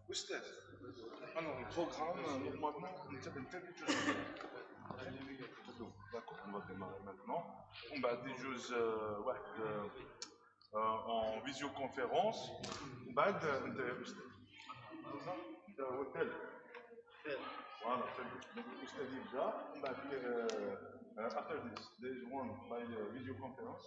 أستاذ alors le programme normalement on va démarrer maintenant on va des jeux en visioconférence بعد انت هوتيل voilà donc الاستاذ يبدا من بعد after this there is one by videoconference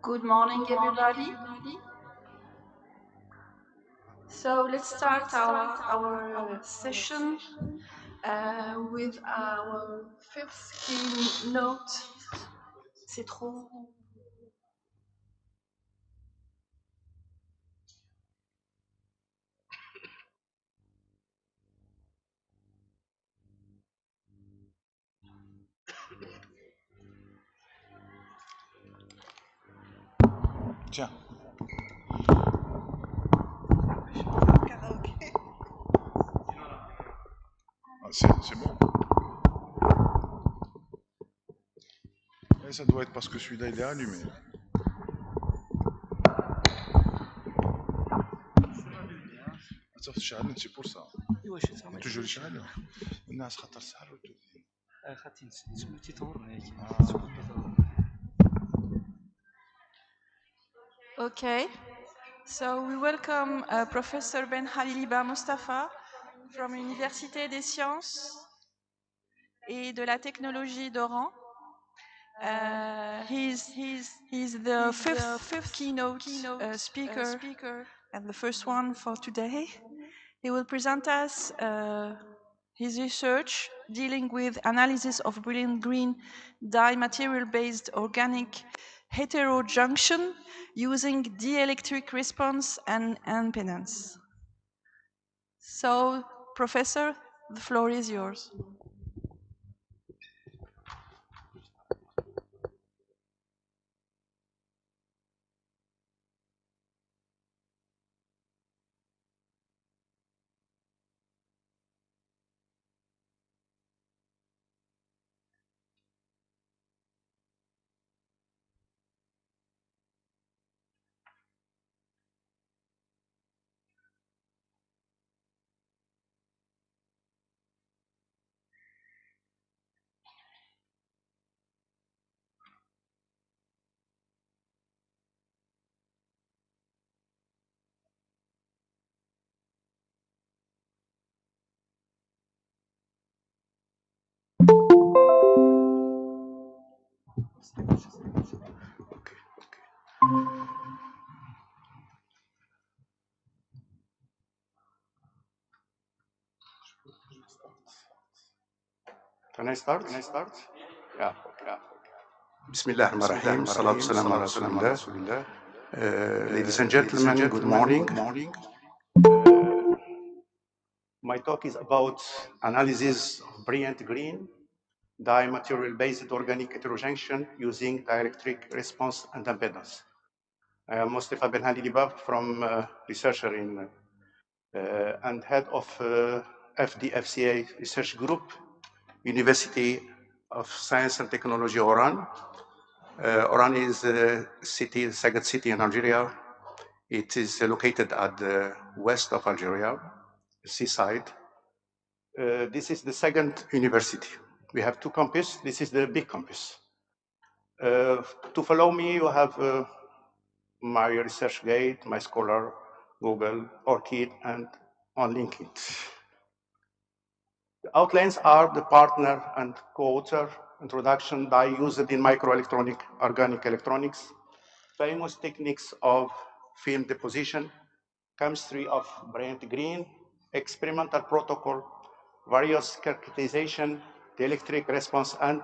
Good morning, everybody. So let's start our session with our fifth keynote. C'est trop. Tiens. Ah, c'est bon. Et ça doit être parce que celui-là il est allumé. C'est pour ça. Toujours شعل. الناس خاطر سهر وتوزين. خاطر سميتي طورنا هيك. Okay, so we welcome Professor Ben Haliliba Mustafa from Université des Sciences et de la Technologie d'Oran. He's the fifth keynote speaker and the first one for today. He will present us his research dealing with analysis of brilliant green dye material-based organic heterojunction using dielectric response and impedance. So, Professor, the floor is yours. Can I start? Yeah. Bismillah ar-Rahman ar-Rahim. Salatu salam ala Rasulillah. Ladies and gentlemen, good morning. My talk is about analysis of brilliant green dye material-based organic heterojunction using dielectric response and impedance. I am Mustafa Ben Haliliba from researcher in and head of FDFCA research group, University of Science and Technology Oran. Oran is a city, Sagat city in Algeria. It is located at the west of Algeria, seaside. This is the second university. We have two campuses. This is the big campus. To follow me, you have my research gate, my Scholar, Google, Orchid, and on LinkedIn. The outlines are the partner and co-author introduction by used in microelectronic organic electronics, famous techniques of film deposition, chemistry of brilliant green, experimental protocol, various characterization, the electric response, and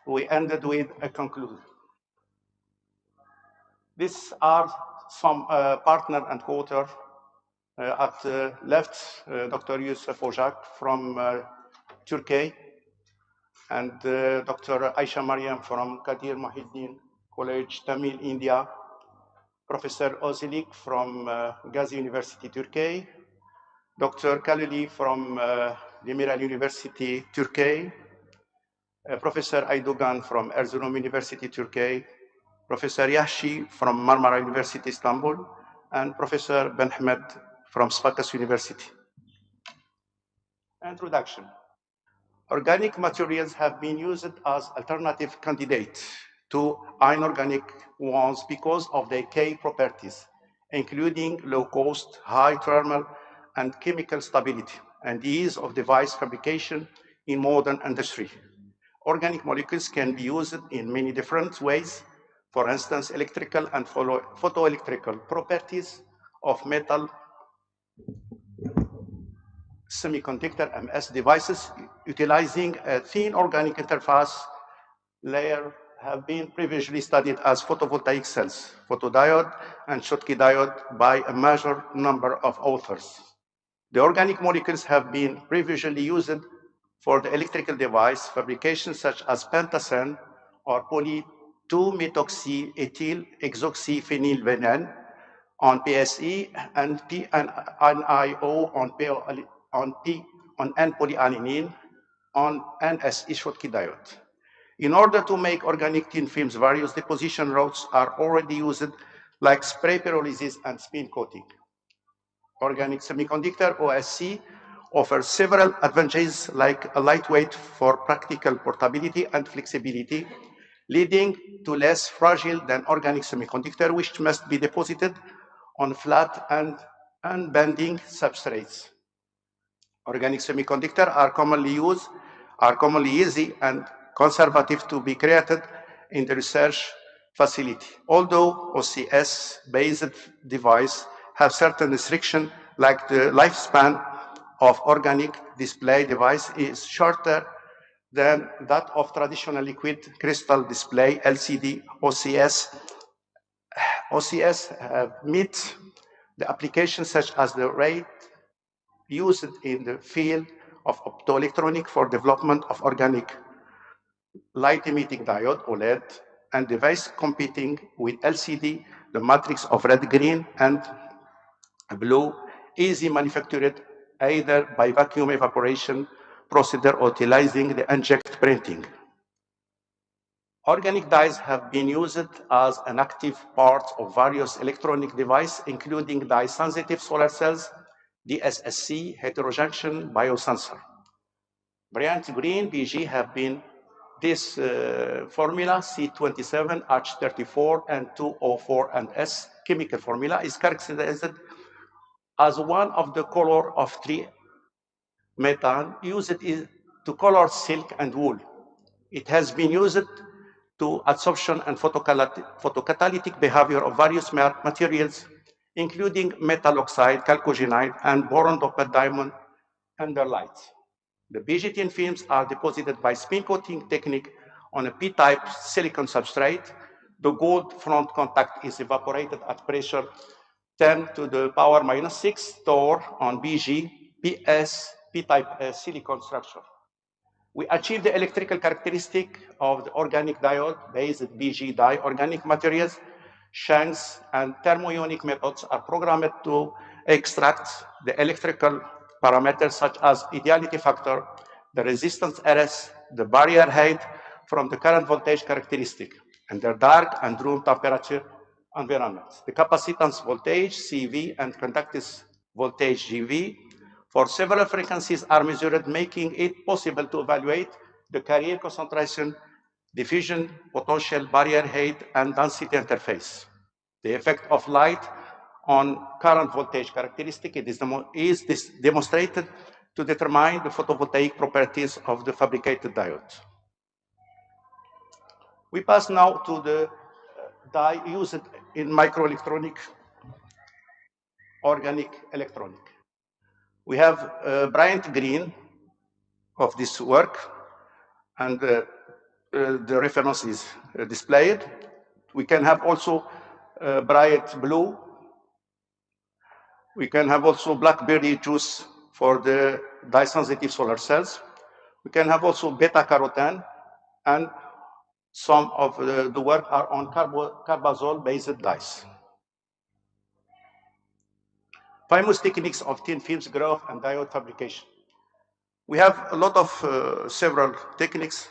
we ended with a conclusion. These are some partner and co-author. At the left, Dr. Yusuf Ojak from Turkey, and Dr. Aisha Mariam from Kadir Mahiddin College, Tamil, India, Professor Ozilik from Gazi University, Turkey, Dr. Kalili from Demirel University, Turkey, Professor Aydogan from Erzurum University, Turkey, Professor Yahshi from Marmara University, Istanbul, and Professor Ben Ahmed from Sfakas University. Introduction. Organic materials have been used as alternative candidates to inorganic ones because of their K properties, including low cost, high thermal, and chemical stability, and the ease of device fabrication in modern industry. Organic molecules can be used in many different ways. For instance, electrical and photoelectrical properties of metal semiconductor MS devices utilizing a thin organic interface layer have been previously studied as photovoltaic cells, photodiode, and Schottky diode by a major number of authors. The organic molecules have been previously used for the electrical device fabrication such as pentacene or poly-2-methoxy-ethyl hexoxyphenylvenin on PSE and PNIO on N-polyadenine on NSE Schottky diode. In order to make organic thin films, various deposition routes are already used, like spray pyrolysis and spin coating. Organic semiconductor, OSC, offers several advantages like a lightweight for practical portability and flexibility, leading to less fragile than organic semiconductor, which must be deposited on flat and unbending substrates. Organic semiconductors are commonly easy and conservative to be created in the research facility. Although OCS-based devices have certain restrictions, like the lifespan of organic display device is shorter than that of traditional liquid crystal display LCD. OCS meet the applications such as the rate used in the field of optoelectronics for development of organic light-emitting diode, OLED, and device competing with LCD, the matrix of red, green, and blue, easy manufactured either by vacuum evaporation procedure or utilizing the inkjet printing. Organic dyes have been used as an active part of various electronic devices, including dye-sensitive solar cells, DSSC, heterojunction biosensor. Brilliant green BG have been this formula, C27, H34, and 204 and S chemical formula is characterized as one of the color of 3-methane used to color silk and wool. It has been used to adsorption and photocatalytic behavior of various materials, including metal oxide, chalcogenide, and boron-doped diamond under light. The BG10 films are deposited by spin coating technique on a P-type silicon substrate. The gold front contact is evaporated at pressure 10 to the power minus 6 torr on BG, PS, P-type silicon structure. We achieve the electrical characteristic of the organic diode-based BG dye. Organic materials, shanks, and thermoionic methods are programmed to extract the electrical parameters such as ideality factor, the resistance RS, the barrier height from the current voltage characteristic, and their dark and room temperature environments. The capacitance voltage, CV, and conductance voltage, GV, for several frequencies are measured, making it possible to evaluate the carrier concentration, diffusion, potential, barrier height, and density interface. The effect of light on current voltage characteristic is demonstrated to determine the photovoltaic properties of the fabricated diode. We pass now to the dye used in microelectronic organic electronic. We have bright green of this work, and the reference is displayed. We can have also bright blue. We can have also blackberry juice for the dye-sensitive solar cells. We can have also beta-carotene, and some of the work are on carbazole-based dyes. Famous techniques of thin films growth and diode fabrication. We have a lot of several techniques,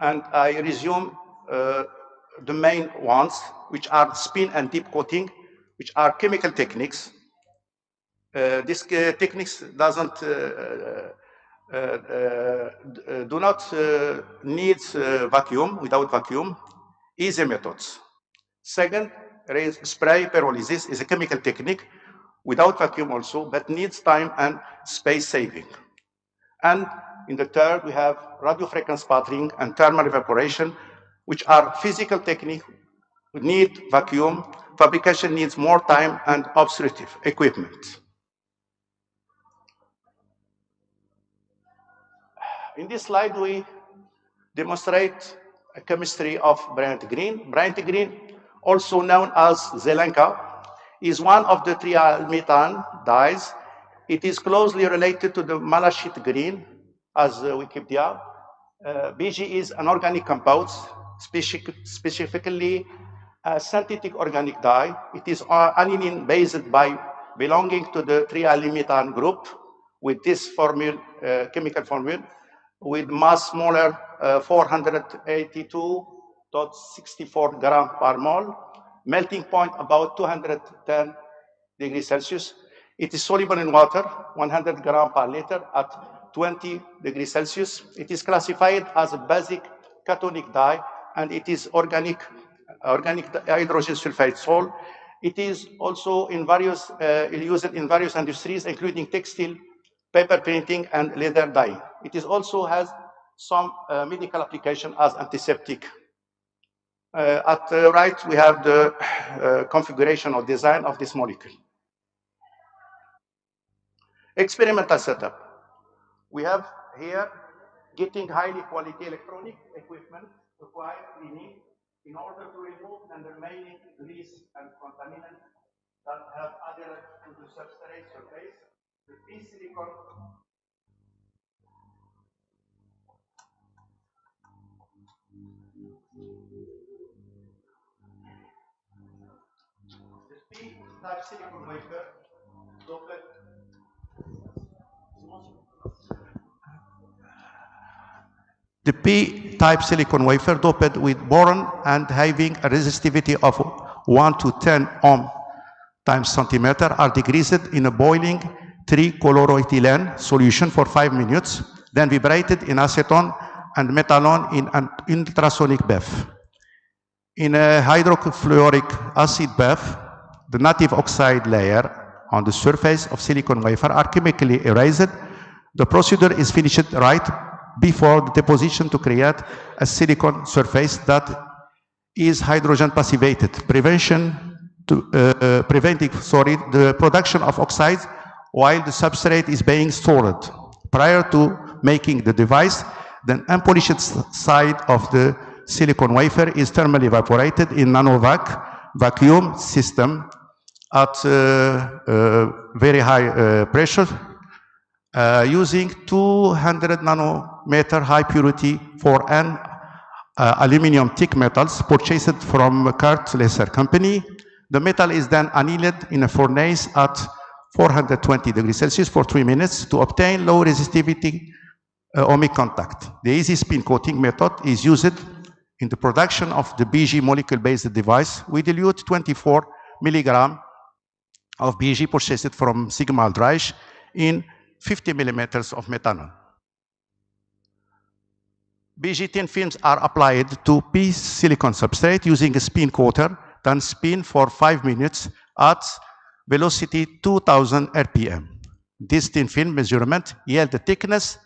and I resume the main ones, which are spin and deep coating, which are chemical techniques. These techniques do not need vacuum, without vacuum, easy methods. Second, spray pyrolysis is a chemical technique without vacuum also, but needs time and space saving. And in the third, we have radio frequency sputtering and thermal evaporation, which are physical techniques that need vacuum. Fabrication needs more time and obsolete equipment. In this slide, we demonstrate a chemistry of brilliant green. Brilliant green, also known as Zelenka, is one of the trialmethane dyes. It is closely related to the malachite green, as Wikipedia. BG is an organic compound, specifically a synthetic organic dye. It is aniline based by belonging to the trialmethane group with this formula, chemical formula, with mass molar 482.64 gram per mole, melting point about 210 degrees Celsius. It is soluble in water, 100 gram per liter at 20 degrees Celsius. It is classified as a basic cationic dye, and it is organic hydrogen sulfide sol. It is also in various, used in various industries, including textile, paper printing, and leather dyeing. It is also has some medical application as antiseptic. At the right, we have the configuration or design of this molecule. Experimental setup. We have here getting highly quality electronic equipment required cleaning in order to remove the remaining grease and contaminants that have adhered to the substrate surface. The P-silicon P-type silicon wafer doped. The P-type silicon wafer doped with boron and having a resistivity of 1 to 10 ohm times centimeter are degreased in a boiling 3-chloroethylene solution for 5 minutes, then vibrated in acetone and methanol in an ultrasonic bath. In a hydrofluoric acid bath, the native oxide layer on the surface of silicon wafer are chemically erased. The procedure is finished right before the deposition to create a silicon surface that is hydrogen passivated, preventing the production of oxides while the substrate is being stored. Prior to making the device, the unpolished side of the silicon wafer is thermally evaporated in nanovac vacuum system at very high pressure, using 200 nanometer high purity for an aluminum thick metals purchased from Kurt Lesser company. The metal is then annealed in a furnace at 420 degrees Celsius for 3 minutes to obtain low resistivity ohmic contact. The easy spin coating method is used in the production of the BG molecule-based device. We dilute 24 milligram of BG purchased from Sigma-Aldrich in 50 millimeters of methanol. BG thin films are applied to P-silicon substrate using a spin coater, then spin for 5 minutes at velocity 2000 RPM. This thin film measurement yields a thickness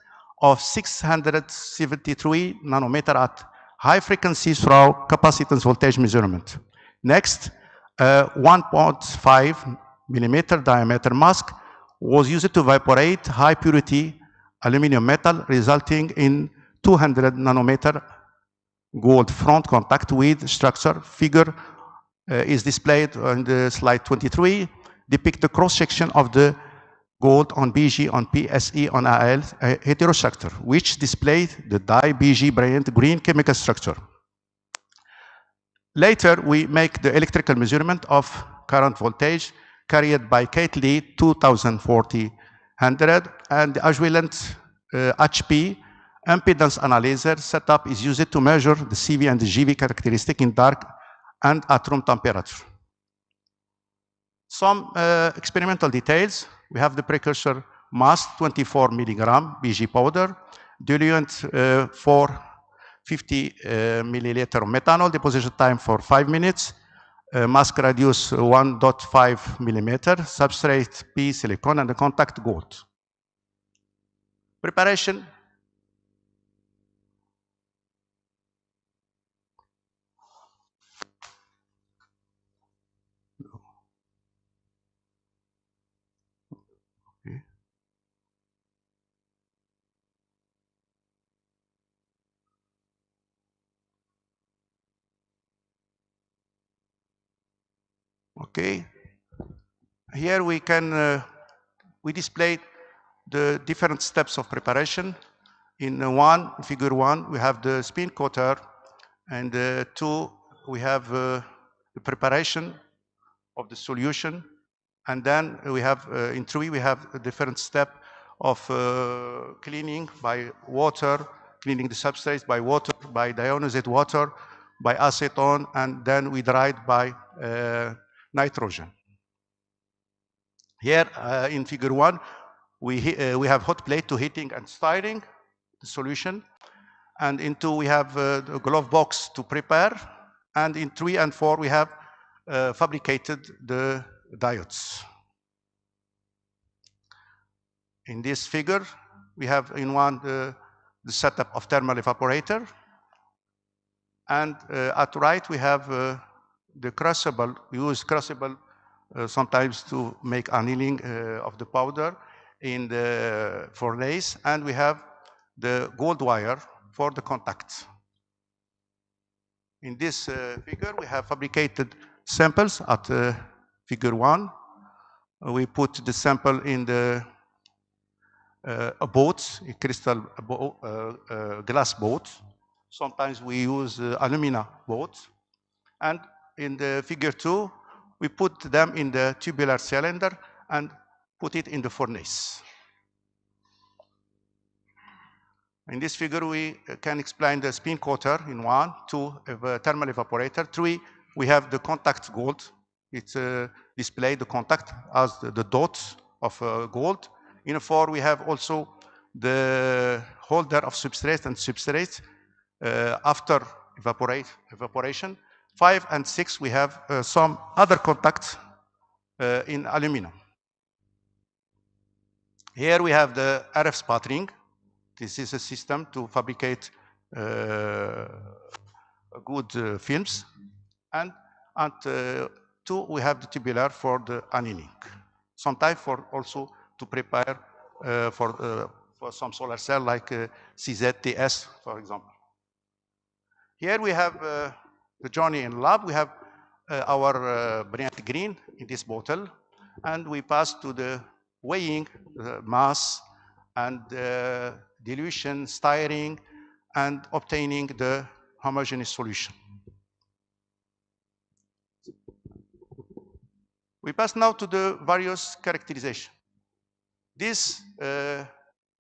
of 673 nanometer at high frequency through capacitance voltage measurement. Next, a 1.5 millimeter diameter mask was used to evaporate high purity aluminum metal, resulting in 200 nanometer gold front contact with structure. Figure is displayed on the slide 23, depict the cross section of the gold on BG on PSE on AL heterostructure, which displayed the dye BG brilliant green chemical structure. Later, we make the electrical measurement of current voltage carried by Kate-Lee 2400, and the equivalent HP impedance analyzer setup is used to measure the CV and the GV characteristic in dark and at room temperature. Some experimental details. We have the precursor mass, 24 milligram BG powder, diluent for 50 milliliter of methanol, deposition time for 5 minutes, mask radius 1.5 millimeter, substrate P silicon, and the contact gold. Preparation. Okay, here we can we display the different steps of preparation. In figure one, we have the spin coater, and 2, we have the preparation of the solution, and then we have in 3 we have a different step of cleaning by water, cleaning the substrates by water, by deionized water, by acetone, and then we dried by nitrogen. Here in figure 1, we have hot plate to heating and stirring the solution, and in 2 we have the glove box to prepare, and in 3 and 4 we have fabricated the diodes. In this figure, we have in 1 the setup of thermal evaporator, and at right we have the crucible. We use crucible sometimes to make annealing of the powder in the furnace, and we have the gold wire for the contact. In this figure, we have fabricated samples at figure 1. We put the sample in the a boat, a crystal glass boat. Sometimes we use alumina boat. And in the figure 2, we put them in the tubular cylinder and put it in the furnace. In this figure, we can explain the spin coater in 1, 2, thermal evaporator. 3, we have the contact gold. It's display the contact as the dots of gold. In 4, we have also the holder of substrate and substrate after evaporation. 5 and 6, we have some other contacts in aluminum. Here we have the RF sputtering. This is a system to fabricate good films. And at 2, we have the tubular for the annealing. Sometimes for also to prepare for some solar cell like CZTS, for example. Here we have the journey in lab. We have our brilliant green in this bottle, and we pass to the weighing, mass, and dilution, stirring, and obtaining the homogeneous solution. We pass now to the various characterization. This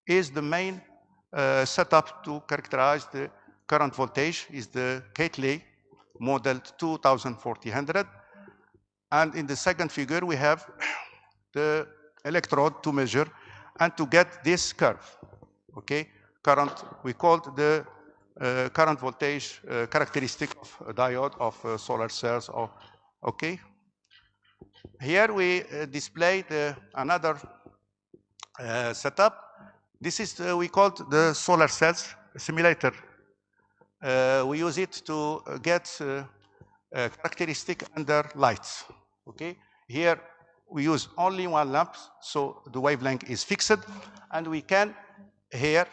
is the main setup to characterize the current voltage. Is the Catley model 2400, and in the second figure we have the electrode to measure and to get this curve. Okay, current, we called the current voltage characteristic of a diode of solar cells. Okay, here we display another setup. This is we called the solar cells simulator. We use it to get characteristic under lights. Okay, here we use only 1 lamp, so the wavelength is fixed, and we can here.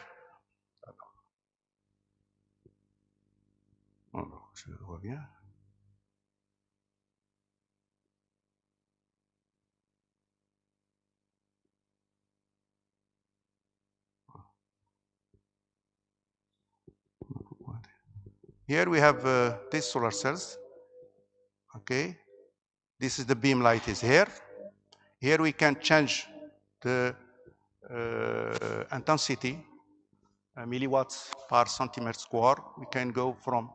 Here we have these solar cells. Okay, this is the beam light is here. Here we can change the intensity, milliwatts per centimeter square. We can go from,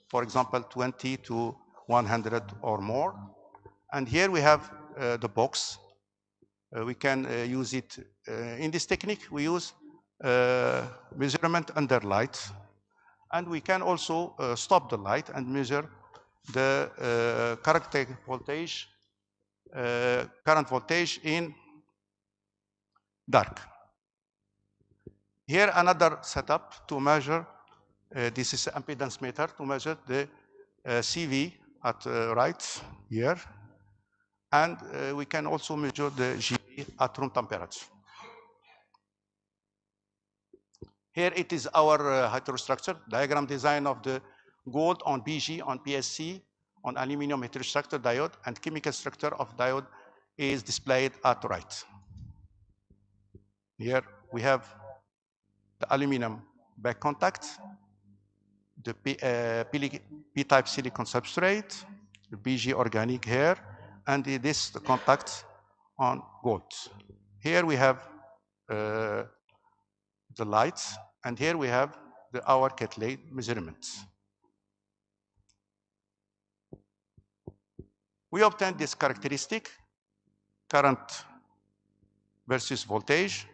for example, 20 to 100 or more. And here we have the box. We can use it in this technique. We use measurement under light, and we can also stop the light and measure the characteristic voltage, current voltage in dark. Here another setup to measure, this is impedance meter to measure the CV at right here. And we can also measure the GB at room temperature. Here it is our heterostructure diagram design of the gold on BG, on PSC, on aluminum heterostructure diode, and chemical structure of diode is displayed at right. Here we have the aluminum back contact, the P-type silicon substrate, the BG organic here, and this the contact on gold. Here we have the lights, and here we have our catalytic measurements. We obtained this characteristic, current versus voltage.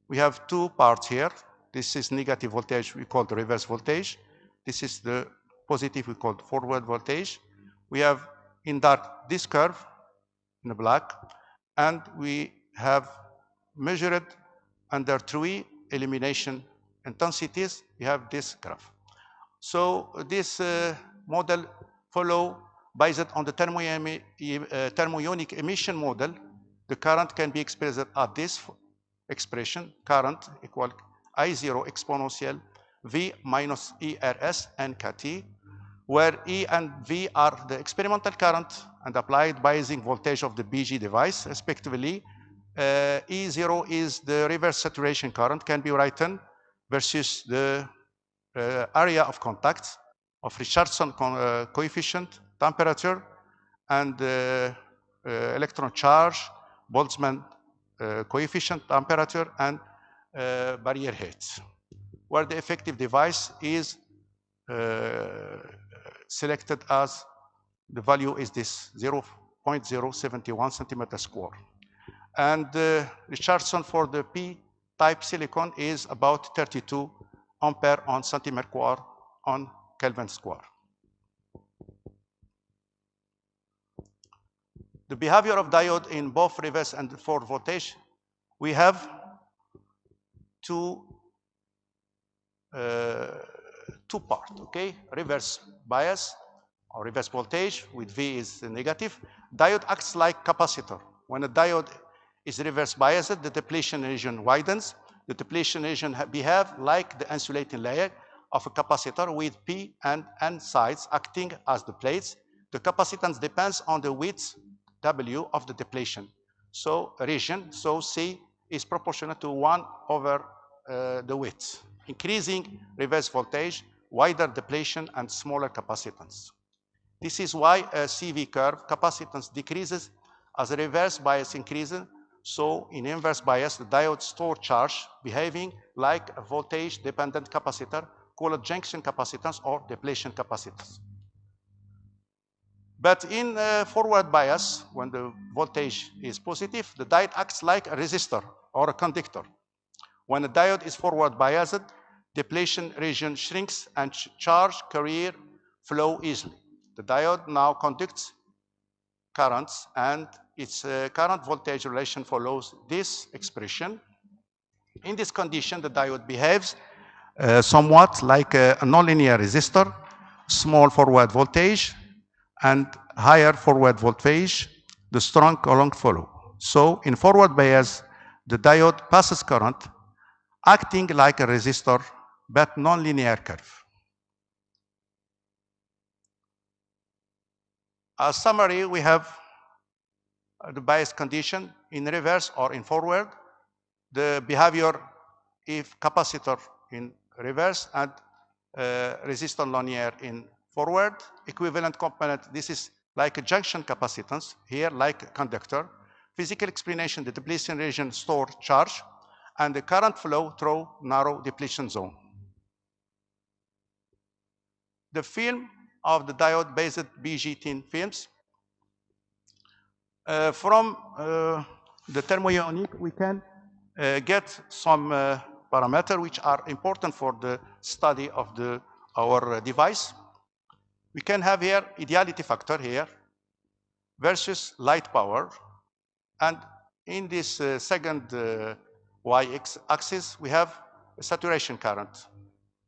We have two parts here. This is negative voltage, we call the reverse voltage. This is the positive, we call forward voltage. We have in dark this curve, in the black, and we have measured under 3 elimination intensities, we have this graph. So this model follow based on the thermoionic emission model. The current can be expressed at this expression, current equal I0 exponential V minus ERS NKT, where E and V are the experimental current and applied biasing voltage of the BG device, respectively. E0 is the reverse saturation current, can be written versus the area of contact of Richardson coefficient, temperature, and electron charge, Boltzmann coefficient, temperature, and barrier height, where the effective device is selected as the value is this 0.071 centimeter square. And Richardson for the P-type silicon is about 32 ampere on centimeter square on Kelvin square. The behavior of diode in both reverse and forward voltage, we have two parts, okay? Reverse bias or reverse voltage with V is negative. Diode acts like capacitor. When a diode is reverse biased, the depletion region widens. The depletion region behave like the insulating layer of a capacitor with P and N sides acting as the plates. The capacitance depends on the width W of the depletion. So region, so C is proportional to 1 over the width. Increasing reverse voltage, wider depletion, and smaller capacitance. This is why a CV curve capacitance decreases as a reverse bias increases. So in inverse bias, the diode store charge behaving like a voltage-dependent capacitor called junction capacitance or depletion capacitance. But in forward bias, when the voltage is positive, the diode acts like a resistor or a conductor. When a diode is forward biased, depletion region shrinks and charge carrier flow easily. The diode now conducts currents, and its current voltage relation follows this expression. In this condition, the diode behaves somewhat like a nonlinear resistor, small forward voltage and higher forward voltage, the strong current follow. So in forward bias, the diode passes current acting like a resistor but nonlinear curve. As summary, we have the bias condition in reverse or in forward, the behavior if capacitor in reverse and resistor linear in forward, equivalent component, this is like a junction capacitance, here like a conductor. Physical explanation, the depletion region store charge, and the current flow through narrow depletion zone. The film of the diode-based BG tin films. From the thermoionic, we can get some parameters which are important for the study of our device. We can have here ideality factor here versus light power. And in this second y-axis, we have a saturation current.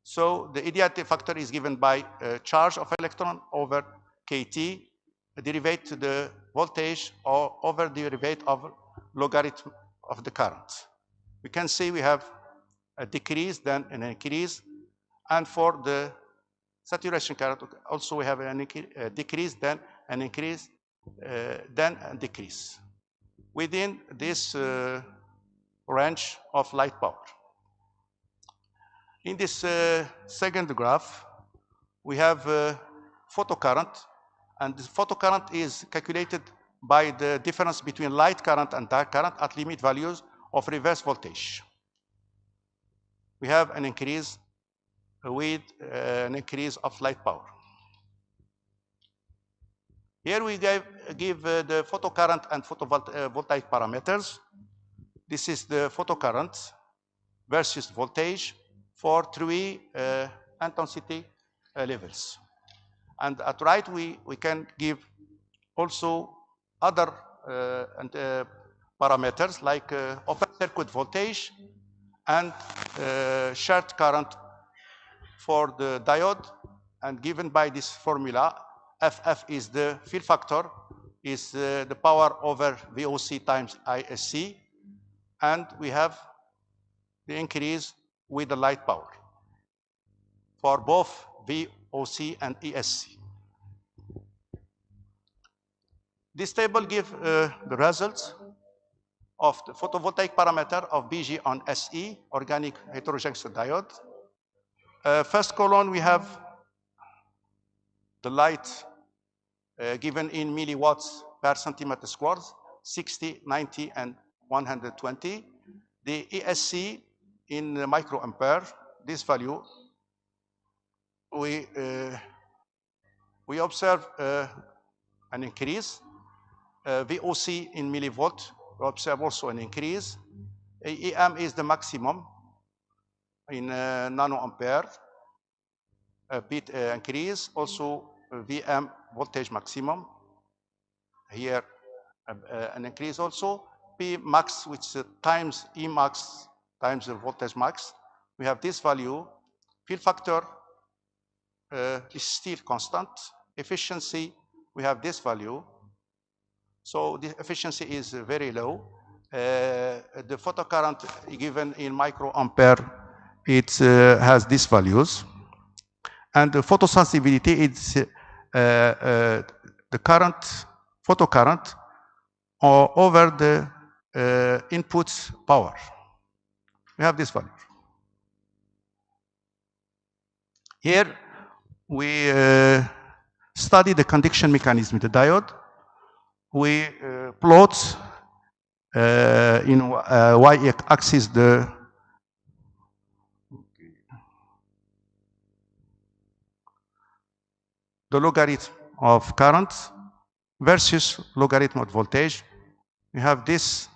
So the ideality factor is given by charge of electron over kT, derivate to the voltage or over derivate of logarithm of the current. We can see we have a decrease, then an increase, and for the saturation current also we have a decrease, then an increase, then a decrease within this range of light power. In this second graph, we have photocurrent, and the photocurrent is calculated by the difference between light current and dark current at limit values of reverse voltage. We have an increase with an increase of light power. Here we give the photocurrent and photovoltaic parameters. This is the photocurrent versus voltage for 3 intensity levels. And at right, we can give also other parameters like open circuit voltage and short current for the diode, and given by this formula, FF is the fill factor, is the power over VOC times ISC, and we have the increase with the light power for both VOC and ESC. This table gives the results of the photovoltaic parameter of BG on SE, organic heterojunction diode. First column, we have the light given in milliwatts per centimeter squared, 60, 90, and 120. The ESC in microampere, this value, we observe an increase. VOC in millivolt, we observe also an increase. EM is the maximum in nanoampere, a bit increase. Also VM voltage maximum, here an increase also. P max, which times E max times the voltage max. We have this value. Fill factor is still constant. Efficiency, we have this value. So the efficiency is very low. The photocurrent given in microampere, it has these values. And the photosensitivity is the current, photocurrent, over the input power. We have this value. Here we study the conduction mechanism of the diode. We plot in y-axis the logarithm of current versus logarithm of voltage. We have this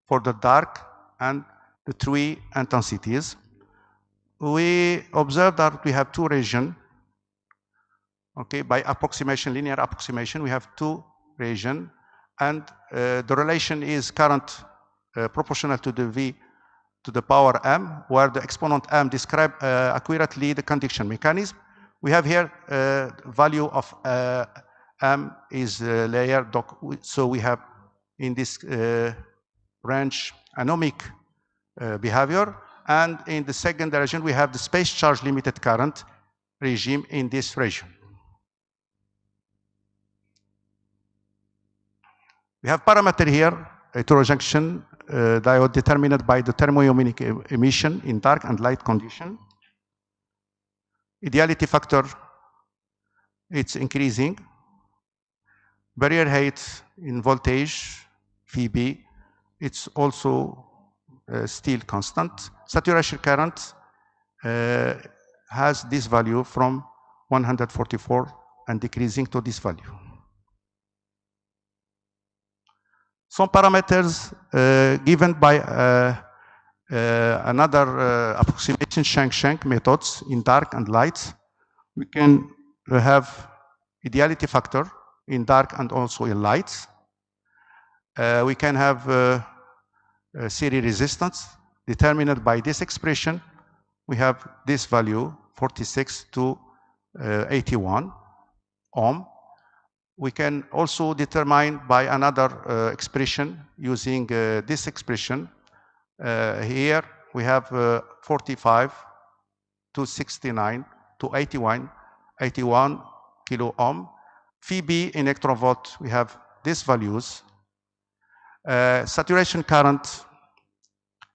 for the dark and the 3 intensities. We observe that we have 2 regions. Okay, by approximation, linear approximation, we have 2 regions, and the relation is current proportional to the V to the power m, where the exponent m describes accurately the conduction mechanism. We have here value of m is layer doc, so we have in this range anomic behavior, and in the second region we have the space charge limited current regime in this region. We have parameter here, heterojunction diode determined by the thermoionic emission in dark and light condition. Ideality factor, it's increasing. Barrier height in voltage, VB, it's also still constant. Saturation current has this value from 144 and decreasing to this value. Some parameters given by another approximation Shank methods in dark and light. We can have ideality factor in dark and also in light. We can have series resistance determined by this expression. We have this value 46 to 81 ohm. We can also determine by another expression using this expression. Here we have 45 to 69 to 81 kilo ohm. Phi B in electron volt, we have these values. Saturation current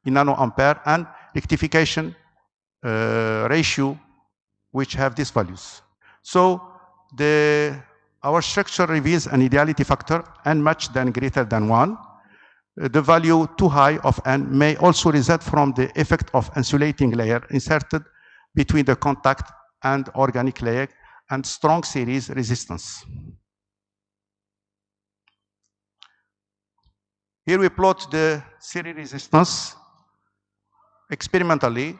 in nanoampere and rectification ratio, which have these values. So our structure reveals an ideality factor n much than greater than 1. The value too high of n may also result from the effect of insulating layer inserted between the contact and organic layer and strong series resistance. Here we plot the series resistance experimentally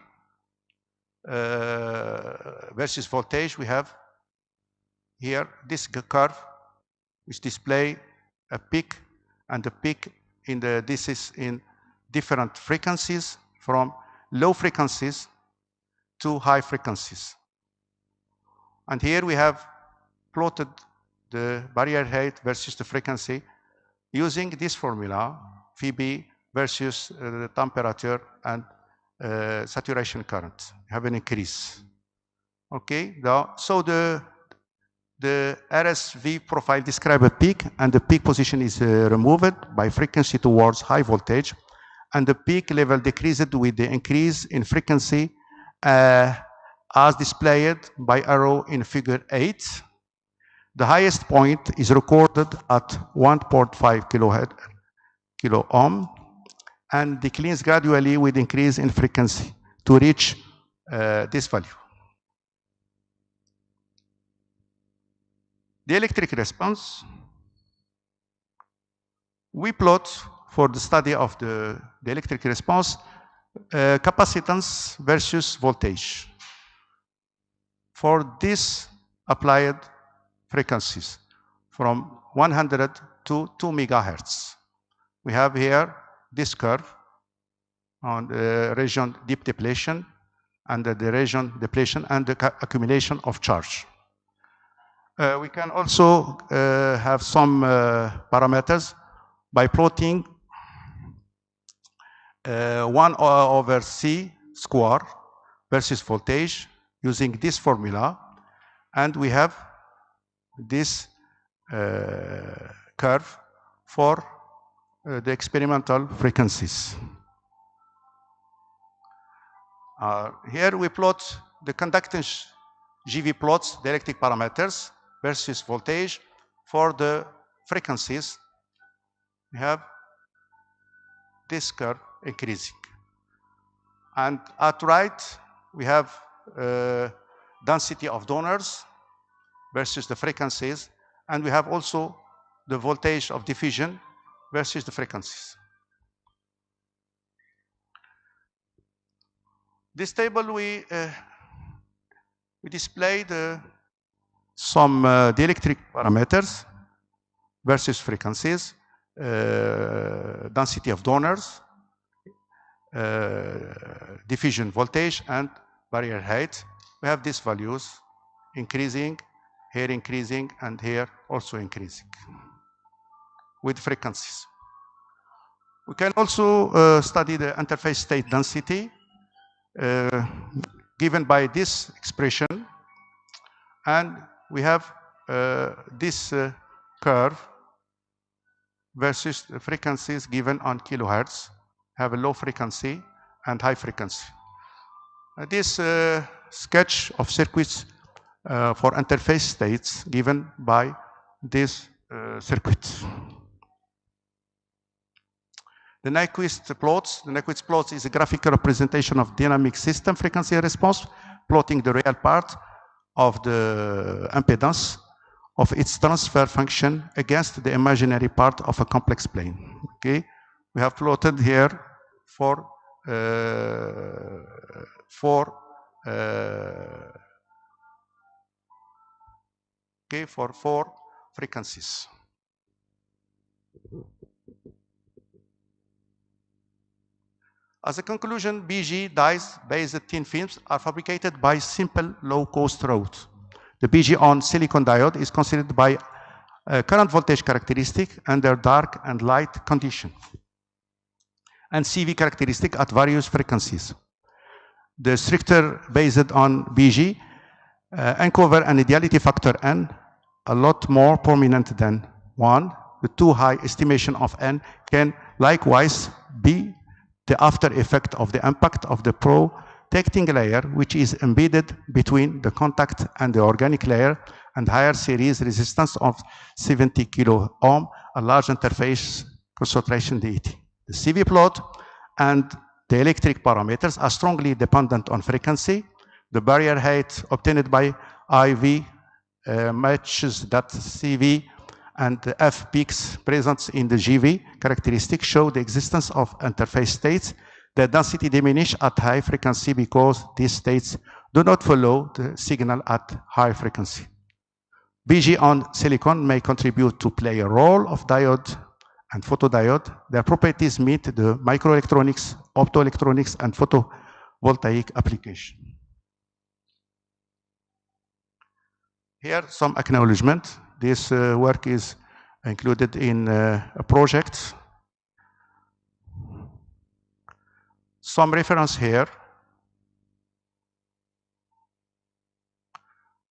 versus voltage. We have here this curve which display a peak, and the peak this is in different frequencies, from low frequencies to high frequencies. And here we have plotted the barrier height versus the frequency using this formula, phi B versus the temperature and saturation current. Have an increase. Okay, so the RSV profile describes a peak, and the peak position is removed by frequency towards high voltage, and the peak level decreased with the increase in frequency as displayed by arrow in figure 8. The highest point is recorded at 1.5 kilo ohm and declines gradually with increase in frequency to reach this value. The electric response, we plot for the study of the electric response capacitance versus voltage for this applied frequencies from 100 to 2 megahertz. We have here this curve on the region deep depletion and the region depletion and the accumulation of charge. We can also have some parameters by plotting 1 over C square versus voltage using this formula, and we have this curve for the experimental frequencies. Here we plot the conductance GV plots, the electric parameters versus voltage for the frequencies. We have this curve increasing. And at right, we have density of donors versus the frequencies, and we have also the voltage of diffusion versus the frequencies. This table we display some dielectric parameters versus frequencies, density of donors, diffusion voltage, and barrier height. We have these values increasing, here increasing, and here also increasing with frequencies. We can also study the interface state density given by this expression, and we have this curve versus the frequencies given on kilohertz, have a low frequency and high frequency. This sketch of circuits for interface states given by this circuit. The Nyquist plots is a graphical representation of dynamic system frequency response, plotting the real part of the impedance of its transfer function against the imaginary part of a complex plane. Okay, we have plotted here for okay, for 4 frequencies. As a conclusion, BG dyes-based thin films are fabricated by simple low-cost route. The BG on silicon diode is considered by current voltage characteristic under dark and light condition, and CV characteristic at various frequencies. The stricter based on BG uncover an ideality factor N a lot more prominent than 1. The too high estimation of N can likewise be the after effect of the impact of the protecting layer, which is embedded between the contact and the organic layer, and higher series resistance of 70 kilo ohm, a large interface concentration deity. The CV plot and the electric parameters are strongly dependent on frequency. The barrier height obtained by IV matches that CV, and the F peaks present in the GV characteristics show the existence of interface states. The density diminish at high frequency because these states do not follow the signal at high frequency. BG on silicon may contribute to play a role of diode and photodiode. Their properties meet the microelectronics, optoelectronics, and photovoltaic application. Here, some acknowledgement. This work is included in a project. Some reference here.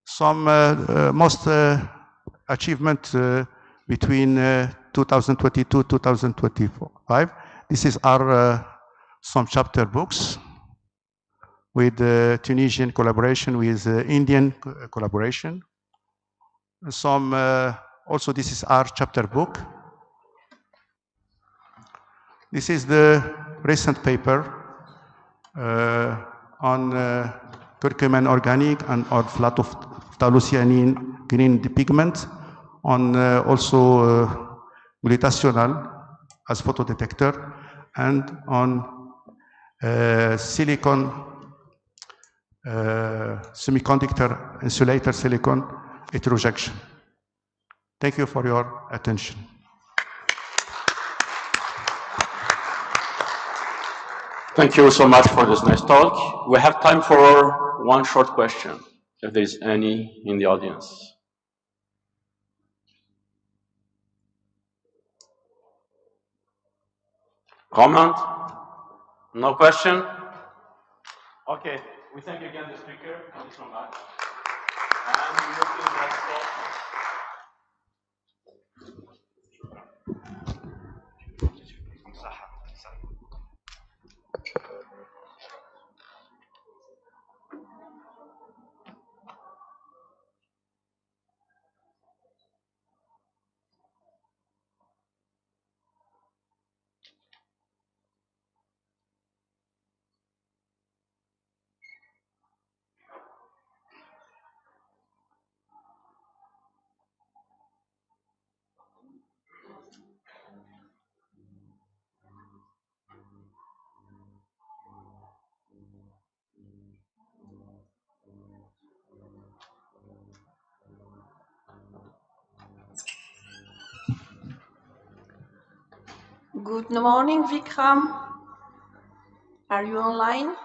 Some most achievement between 2022-2025. This is our some chapter books with Tunisian collaboration, with Indian collaboration. Some also, this is our chapter book. This is the recent paper on curcumin organic and on phthalocyanine green pigment, on also glutathione as photodetector, and on silicon semiconductor insulator silicon heterojection. Thank you for your attention. Thank you so much for this nice talk. We have time for one short question, if there's any in the audience. Comment? No question? Okay, we thank again the speaker. Thank you so much. And we look to the next talk. Good morning, Vikram. Are you online?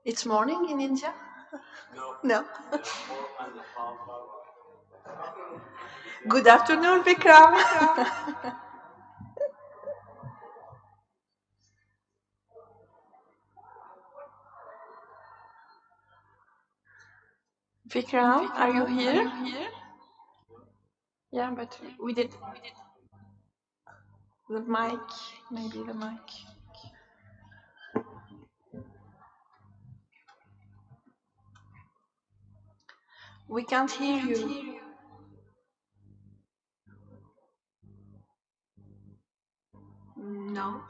It's morning in India? No. Good afternoon, Vikram. Vikram, are you here? Yeah, but we did the mic, maybe the mic. We can't hear you. No.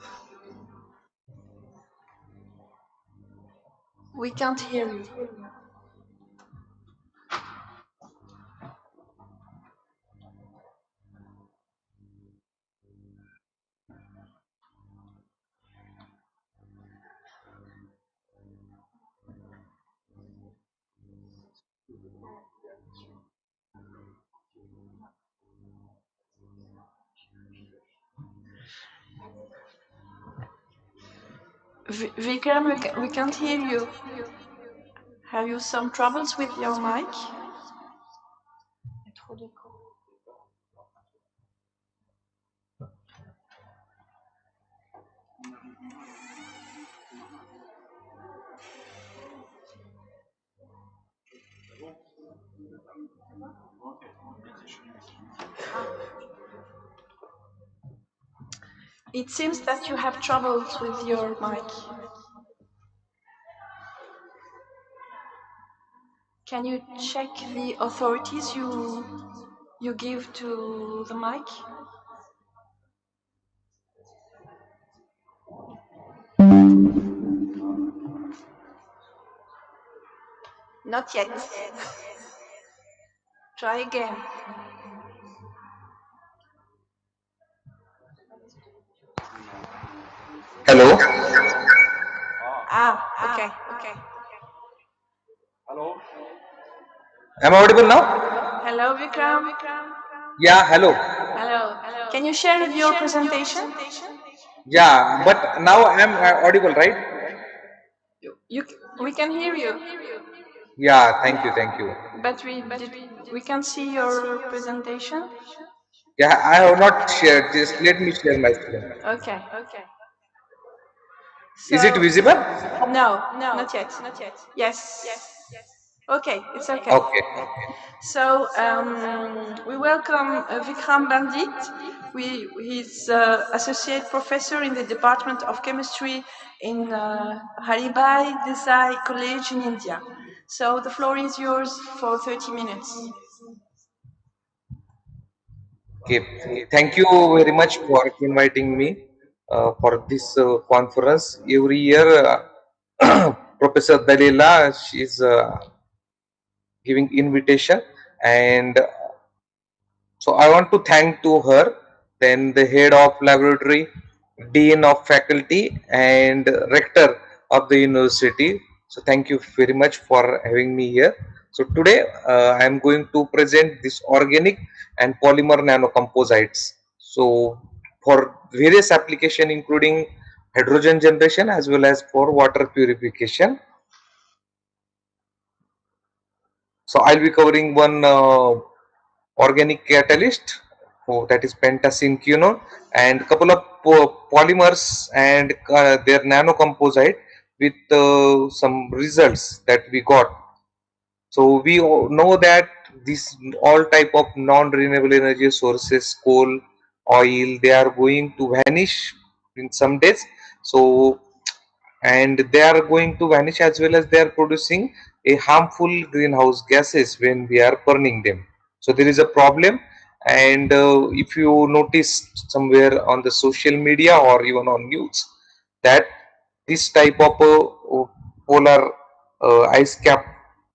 We can't hear you. Vikram, we can't hear you. Have you some troubles with your mic? It seems that you have troubles with your mic. Can you check the authorities you give to the mic? Not yet. Try again. Hello. Okay. Hello? Am I audible now? Hello, Vikram. Yeah, hello. Hello. Can you share your presentation? Yeah, but now I am audible, right? We can hear you, Yeah, thank you, thank you. but we can see your presentation. Yeah, I have not shared. Just let me share my screen. Okay. Is it visible? No, not yet. Yes. Okay, it's okay. Okay. So we welcome Vikram Bandit. He's associate professor in the Department of Chemistry in Haribai Desai College in India. So the floor is yours for 30 minutes. Okay. Thank you very much for inviting me for this conference. Every year, Professor Dalila, she's giving invitation, and so I want to thank to her, then the head of laboratory, dean of faculty, and rector of the university. So thank you very much for having me here. So today I am going to present this organic and polymer nanocomposites. So for various application, including hydrogen generation as well as for water purification. So I'll be covering one organic catalyst, that is pentasyncunone, and couple of polymers and their nanocomposite with some results that we got. So we all know that this all type of non-renewable energy sources, coal, oil, they are going to vanish in some days. So and they are going to vanish as well as they are producing a harmful greenhouse gases when we are burning them. So there is a problem, and if you notice somewhere on the social media or even on news that this type of polar ice cap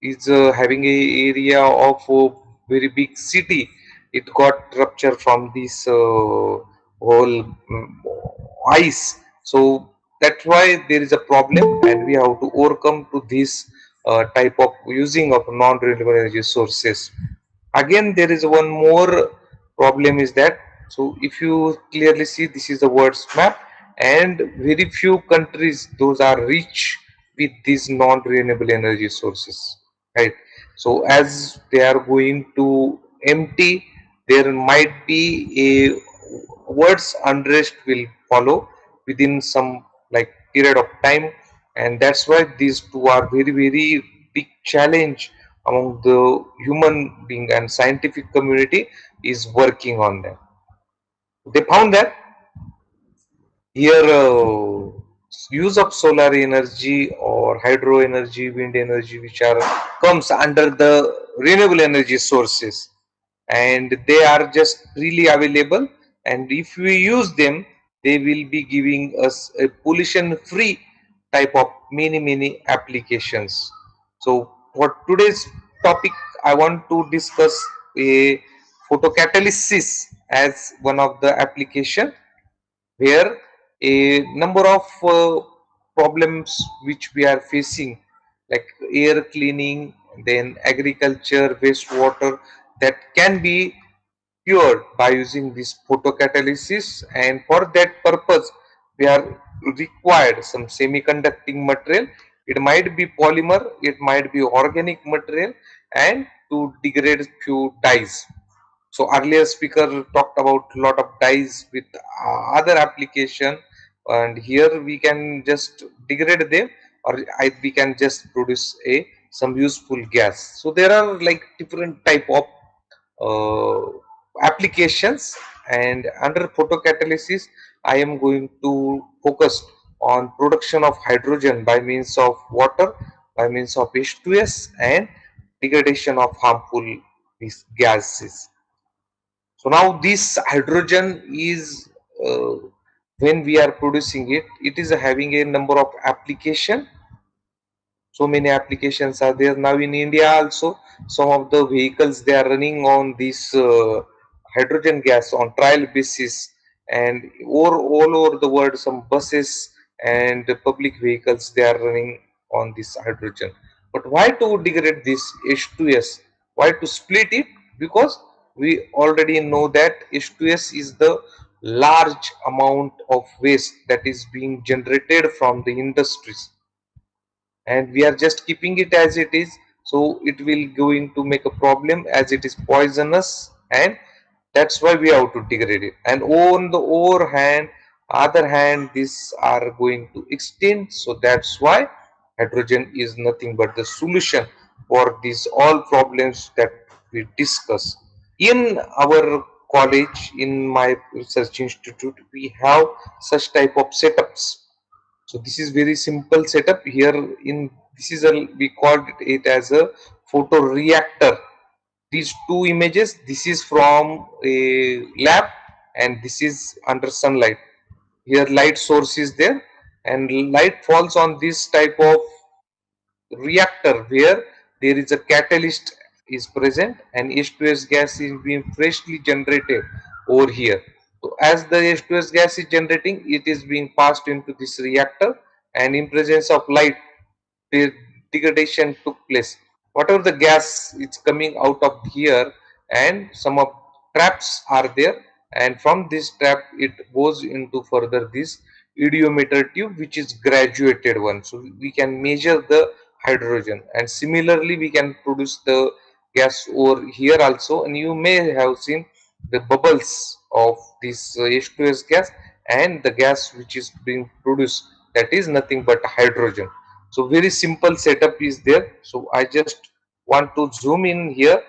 is having a area of a very big city, it got rupture from this whole ice. So that's why there is a problem, and we have to overcome to this type of using of non-renewable energy sources. Again, there is one more problem is that, so if you clearly see, this is the world's map, and very few countries those are rich with these non-renewable energy sources, right? So as they are going to empty, there might be a world's unrest will follow within some like period of time, and that's why these two are very big challenge among the human being, and scientific community is working on them. They found that here use of solar energy or hydro energy, wind energy, which are comes under the renewable energy sources, and they are just freely available, and if we use them, they will be giving us a pollution free type of many applications. So for today's topic, I want to discuss a photocatalysis as one of the application, where a number of problems which we are facing, like air cleaning, then agriculture wastewater, that can be cured by using this photocatalysis, and for that purpose we are required some semiconducting material. It might be polymer, it might be organic material, and to degrade few dyes. So earlier speaker talked about a lot of dyes with other application, and here we can just degrade them, or we can just produce a some useful gas. So there are like different type of applications, and under photocatalysis I am going to focus on production of hydrogen by means of water, by means of H2S, and degradation of harmful these gases. So now this hydrogen is when we are producing it, it is having a number of application. So many applications are there now in India also. Some of the vehicles, they are running on this hydrogen gas on trial basis, and all over the world some buses and public vehicles, they are running on this hydrogen. But why to degrade this H2S? Why to split it? Because we already know that H2S is the large amount of waste that is being generated from the industries, and we are just keeping it as it is. So it will going to make a problem as it is poisonous, and that's why we have to degrade it. And on the other hand, these are going to extend. So that's why hydrogen is nothing but the solution for these all problems that we discuss. In our college, in my research institute, we have such type of setups. So this is very simple setup here. In this is a, we called it as a photoreactor. These two images, this is from a lab, and this is under sunlight. Here light source is there, and light falls on this type of reactor where there is a catalyst is present, and H2S gas is being freshly generated over here. So as the H2S gas is generating, it is being passed into this reactor, and in presence of light, the degradation took place. Whatever the gas is coming out of here, and some of traps are there, and from this trap it goes into further this iodometer tube, which is graduated one. So we can measure the hydrogen, and similarly we can produce the gas over here also. And you may have seen the bubbles of this H2S gas, and the gas which is being produced, that is nothing but hydrogen. So very simple setup is there. So I just want to zoom in here.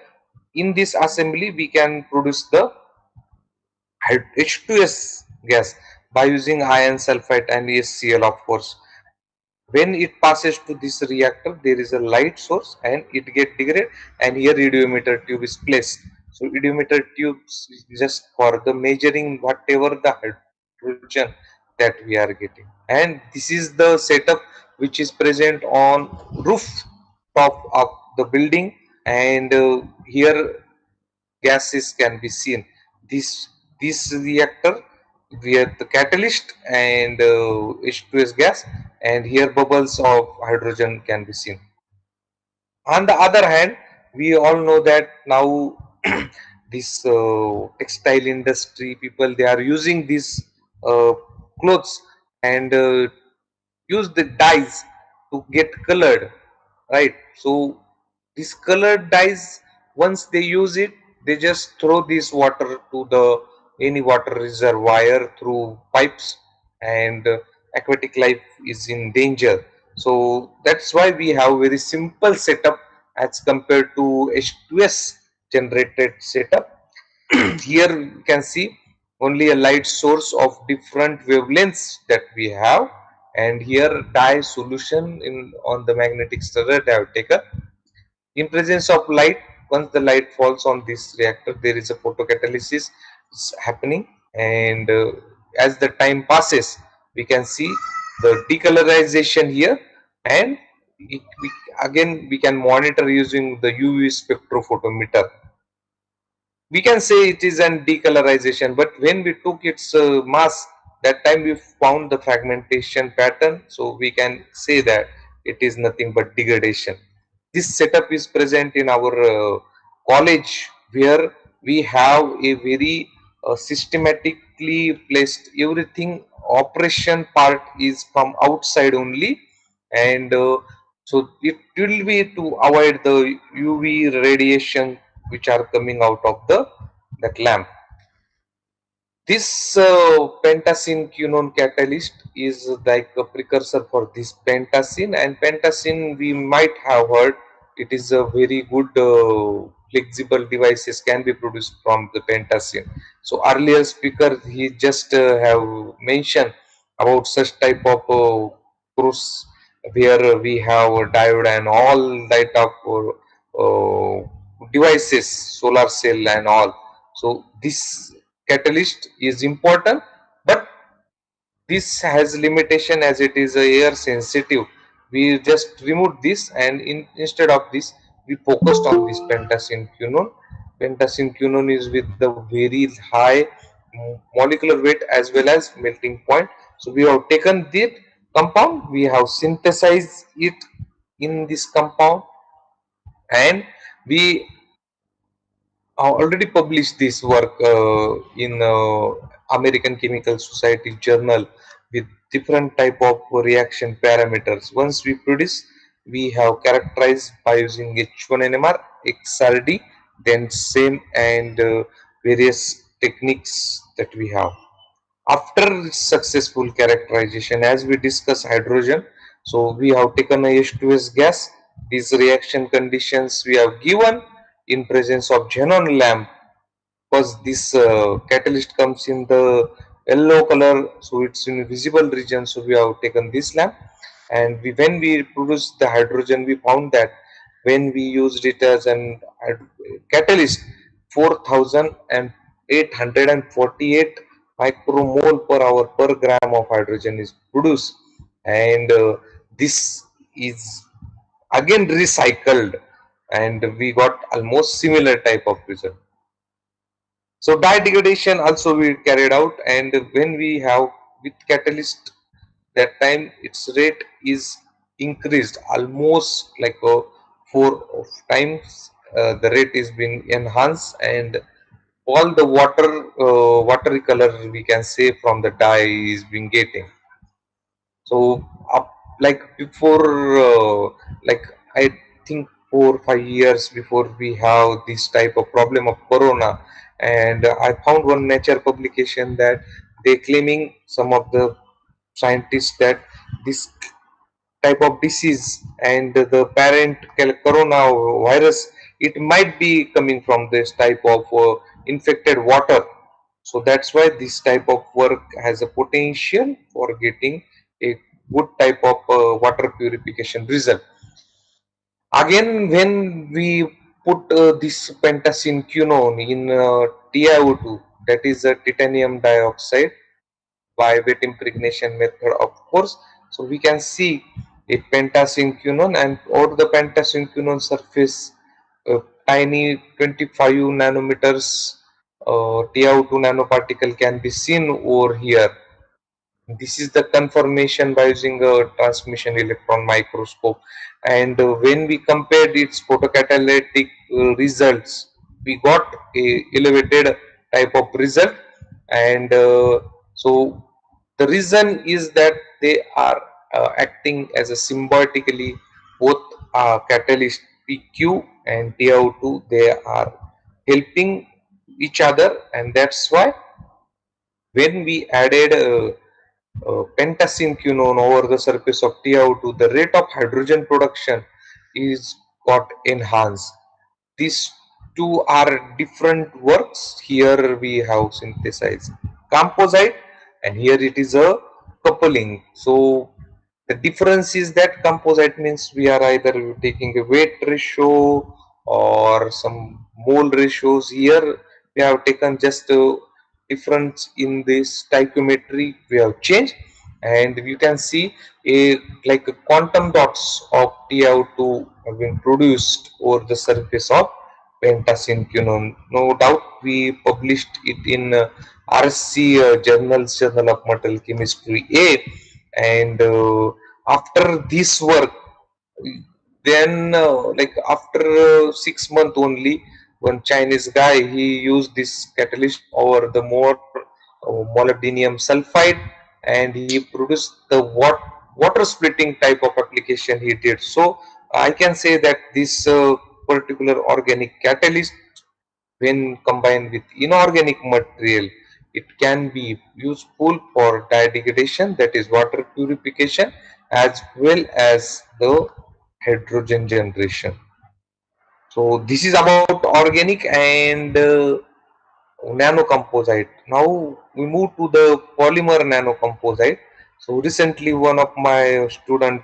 In this assembly we can produce the H2S gas by using iron sulfide and HCl, of course. When it passes to this reactor, there is a light source and it get degraded, and here iodometer tube is placed. So iodometer tubes is just for the measuring whatever the hydrogen that we are getting. And this is the setup which is present on roof top of the building, and here gases can be seen. This reactor, we have the catalyst and H2S gas, and here bubbles of hydrogen can be seen. On the other hand, we all know that now this textile industry people, they are using these clothes, and use the dyes to get colored, right? So these colored dyes, once they use it, they just throw this water to the any water reservoir through pipes, and aquatic life is in danger. So that's why we have very simple setup as compared to H2S generated setup. Here you can see only a light source of different wavelengths that we have, and here dye solution in on the magnetic stirrer I have taken. In presence of light, once the light falls on this reactor, there is a photocatalysis happening, and as the time passes, we can see the decolorization here, and again we can monitor using the UV spectrophotometer. We can say it is an decolorization, but when we took its mass, that time we found the fragmentation pattern, so we can say that it is nothing but degradation. This setup is present in our college, where we have a very systematically placed. Everything operation part is from outside only, and so it will be to avoid the UV radiation which are coming out of that lamp. This pentacene quinone catalyst is like a precursor for this pentacene, and pentacene we might have heard it is a very good flexible devices can be produced from the pentacene. So earlier speaker he just have mentioned about such type of cruise where we have a diode and all type of devices, solar cell and all. So this catalyst is important, but this has limitation as it is air sensitive. We just removed this, and instead of this we focused on this pentacene quinone. Pentacene quinone is with the very high molecular weight as well as melting point. So we have taken that compound, we have synthesized it in this compound, and we already published this work in American Chemical Society journal with different type of reaction parameters. Once we produce, we have characterized by using H1NMR, XRD, then same and various techniques that we have. After successful characterization, as we discuss hydrogen, so we have taken a H2S gas. These reaction conditions we have given in presence of xenon lamp, because this catalyst comes in the yellow color, so it's in visible region. So we have taken this lamp, and when we produce the hydrogen, we found that when we used it as an catalyst, 4848 micromole per hour per gram of hydrogen is produced, and this is again recycled, and we got almost similar type of result. So degradation also we carried out, and when we have with catalyst, that time its rate is increased almost like 4 times. The rate is being enhanced, and all the watery color we can say from the dye is being getting. So up like before, like I think 4 5 years before we have this type of problem of corona, and I found one Nature publication that they claiming, some of the scientists, that this type of disease and the parent coronavirus, it might be coming from this type of infected water. So that's why this type of work has a potential for getting a good type of water purification result. Again, when we put this pentacene quinone in TiO2, that is a titanium dioxide, by wet impregnation method, of course. So we can see a pentacene quinone, and over the pentacene quinone surface, tiny 25 nanometers TiO2 nanoparticle can be seen over here. This is the confirmation by using a transmission electron microscope, and when we compared its photocatalytic results, we got a elevated type of result. And so the reason is that they are acting as a symbiotically, both catalyst PQ and TiO2, they are helping each other, and that's why when we added pentacene quinone over the surface of TiO2, the rate of hydrogen production is got enhanced. These two are different works. Here we have synthesized composite, and here it is a coupling. So the difference is that composite means we are either taking a weight ratio or some mole ratios. Here we have taken just a difference in this stoichiometry we have changed, and you can see a like a quantum dots of TiO2 have been produced over the surface of pentacene quinone. No doubt we published it in RSC Journal of Metal Chemistry A, and after this work, then like after 6 months only, one Chinese guy, he used this catalyst over the more molybdenum sulfide, and he produced the water splitting type of application he did. So I can say that this particular organic catalyst, when combined with inorganic material, it can be useful for degradation, that is water purification, as well as the hydrogen generation. So this is about organic and nanocomposite. Now we move to the polymer nanocomposite. So recently one of my student,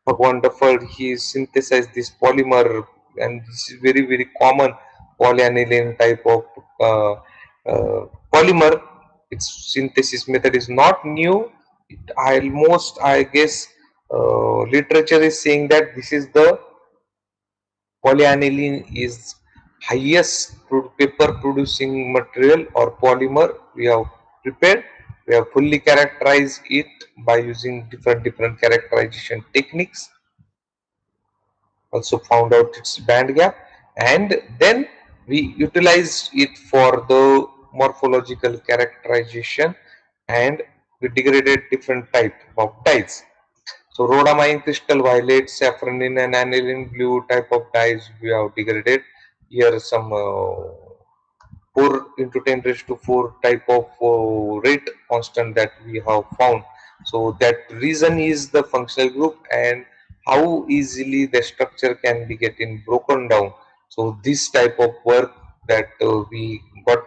wonderful, he synthesized this polymer, and this is very common polyaniline type of uh, polymer. Its synthesis method is not new. Almost, I guess, literature is saying that this is the polyaniline is highest paper producing material or polymer we have prepared. We have fully characterized it by using different characterization techniques, also found out its band gap, and then we utilized it for the morphological characterization, and we degraded different type of dyes. So rhodamine crystal violet, safranin and aniline blue type of dyes we have degraded. Here some 4 into 10 raised to 4 type of rate constant that we have found. So that reason is the functional group and how easily the structure can be getting broken down. So this type of work that we got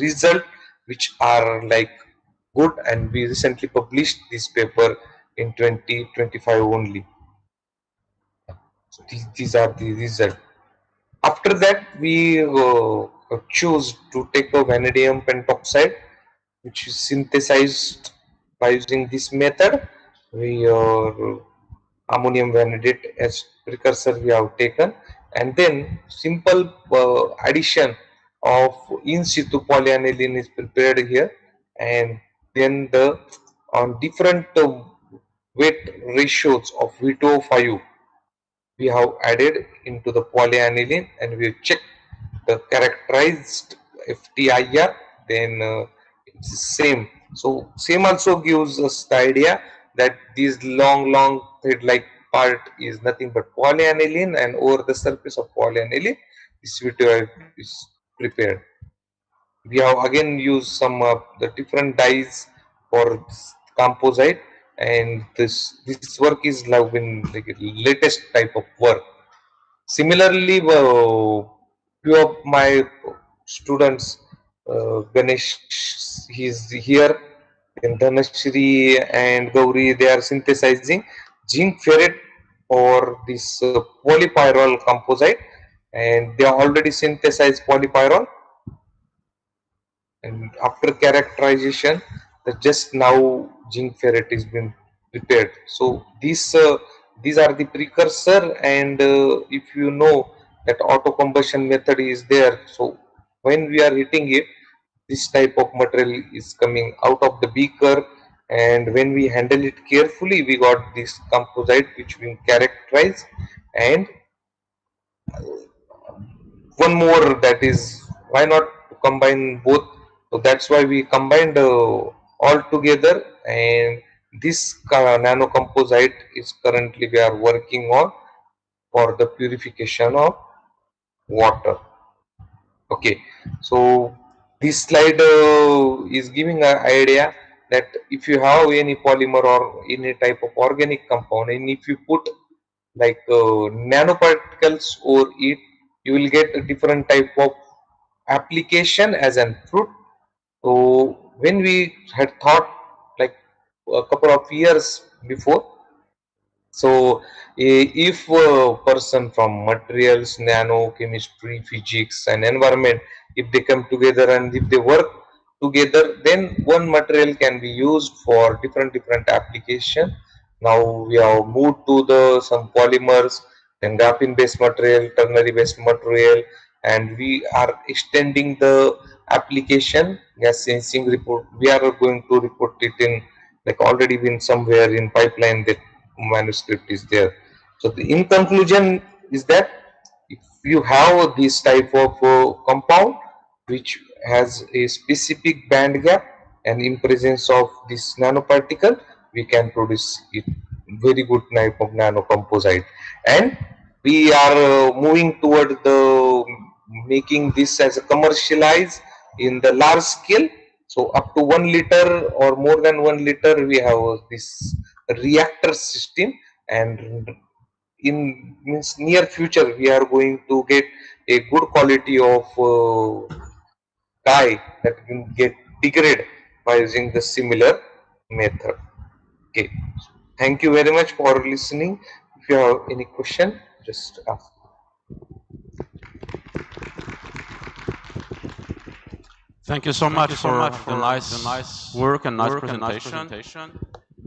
result which are like good, and we recently published this paper in 2025 only. So these are the results. After that, we choose to take a vanadium pentoxide, which is synthesized by using this method. We ammonium vanadate as precursor we have taken, and then simple addition of in situ polyaniline is prepared here, and then the on different weight ratios of V2O5 we have added into the polyaniline, and we check the characterized FTIR, then it's the same. So same also gives us the idea that this long thread like part is nothing but polyaniline, and over the surface of polyaniline this V2O5 is prepared. We have again used some of the different dyes for composite, and this work is like in like latest type of work. Similarly, few of my students, Ganesh, he's here, and Dhanashri and Gauri, they are synthesizing zinc ferrite or this polypyrrole composite, and they are already synthesized polypyrrole, and after characterization the just now zinc ferrite is been prepared. So these are the precursor, and if you know that auto combustion method is there, so when we are heating it, this type of material is coming out of the beaker, and when we handle it carefully we got this composite which we characterize. And one more, that is why not combine both. So that's why we combined all together, and this nano composite is currently we are working on for the purification of water. Okay, so this slide is giving an idea that if you have any polymer or any type of organic compound, and if you put like nanoparticles over it, you will get a different type of application as an fruit. So when we had thought like a couple of years before, so if a person from materials, nano, chemistry, physics and environment, if they come together and if they work together, then one material can be used for different application. Now we have moved to the some polymers, then graphene based material, ternary based material, and we are extending the application gas sensing report. We are going to report it in like already been somewhere in pipeline, that manuscript is there. So the in conclusion is that if you have this type of compound which has a specific band gap, and in presence of this nanoparticle we can produce it very good type of nanocomposite. And we are moving toward the making this as a commercialize in the large scale. So up to 1 liter or more than 1 liter we have this reactor system, and in means near future we are going to get a good quality of dye that can get degraded by using the similar method. Okay, thank you very much for listening. If you have any question, just ask. Thank you so much for the nice work and nice presentation.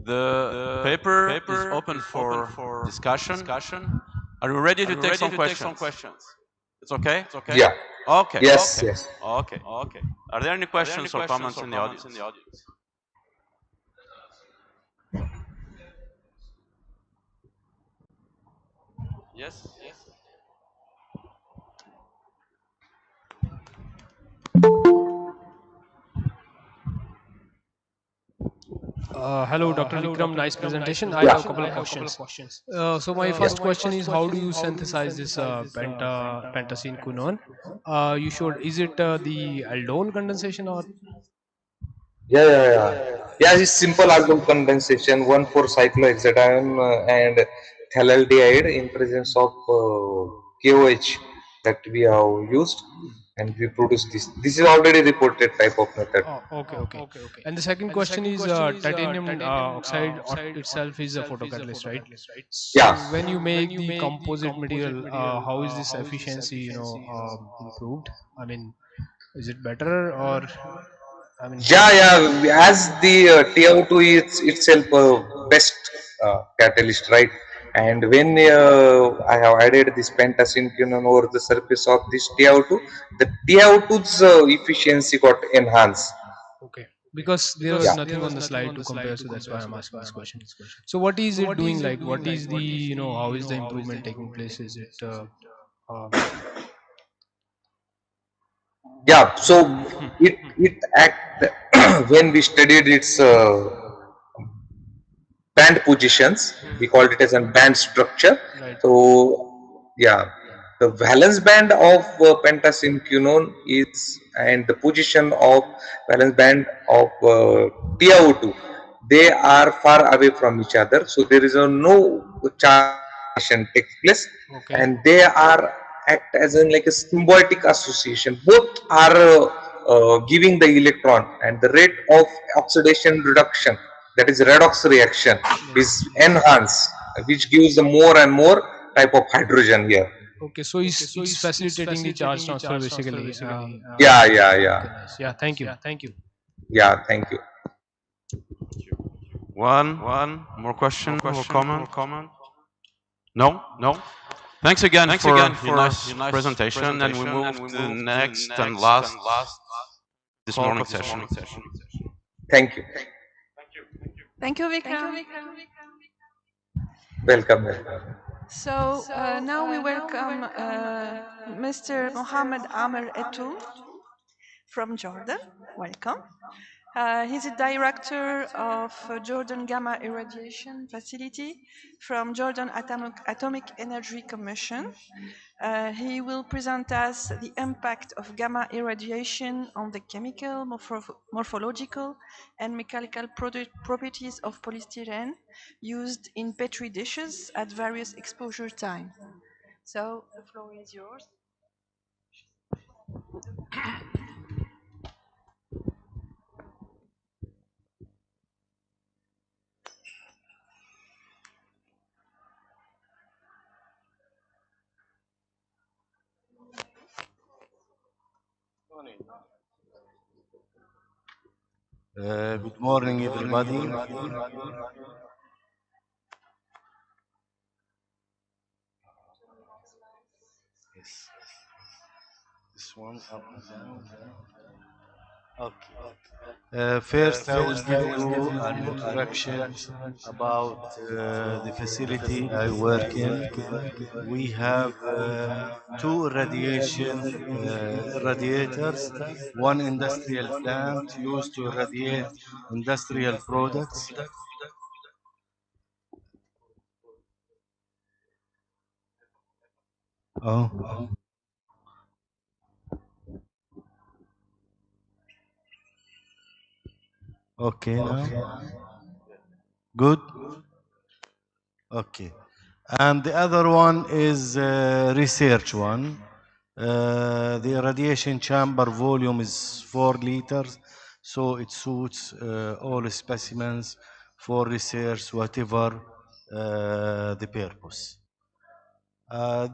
The paper is open for discussion. Are you ready to take some questions? It's okay? Yeah. Okay. Yes. Yes. Okay. Are there any questions or comments in the audience? Yes. Hello, Dr. Vikram. Nice presentation. I have a couple of questions. So my first question is, how do you synthesize this pentacene quinone? You showed, is it the aldol condensation or? Yeah, it's simple aldol condensation, 1,4-cyclohexadione and phthalaldehyde in presence of KOH that we have used, and we produce this. This is already reported type of method. Oh, okay. And the second question is, titanium oxide itself is a photocatalyst, right? So Yeah. when you make the composite material, how is this efficiency, improved? I mean, is it better or? I mean, Yeah. As the TiO2 is itself best catalyst, right? And when I have added this pentacene quinone over the surface of this TiO2, the TiO2's efficiency got enhanced. okay, because there was nothing on the slide to compare, so that's why I'm asking this question. So what is it doing? Like, what is the, how is the improvement taking place? Is it Yeah, so it act when we studied its band positions, we called it as a band structure. right? So yeah, the valence band of pentacene quinone is, and the position of valence band of TiO2, they are far away from each other, so there is no charge takes place, Okay. and they are act as in like a symbiotic association. Both are giving the electron, and the rate of oxidation reduction, that is redox reaction, is enhanced, which gives the more and more type of hydrogen here. Okay, so it's facilitating the charge transfer basically. Yeah. Okay, nice. Yeah, thank you. Yeah, thank you. One more question or comment? No. Thanks again for your nice presentation, and we move to the next and last this morning session. Thank you. Thank you, Vikram. Welcome. So now we welcome Mr. Mohammed Amer Etou from Jordan. Welcome. He's a director of Jordan Gamma Irradiation Facility from Jordan Atomic Energy Commission. He will present us the impact of gamma irradiation on the chemical, morphological, and mechanical properties of polystyrene used in petri dishes at various exposure time. So the floor is yours. Good morning, everybody. Yes. This one up and down. Okay. First, I will give you an introduction about the facility I work in. We have two irradiators, one industrial plant used to irradiate industrial products. Oh, okay now. Good. Okay. And the other one is research one. The irradiation chamber volume is 4 liters, so it suits all specimens for research, whatever the purpose.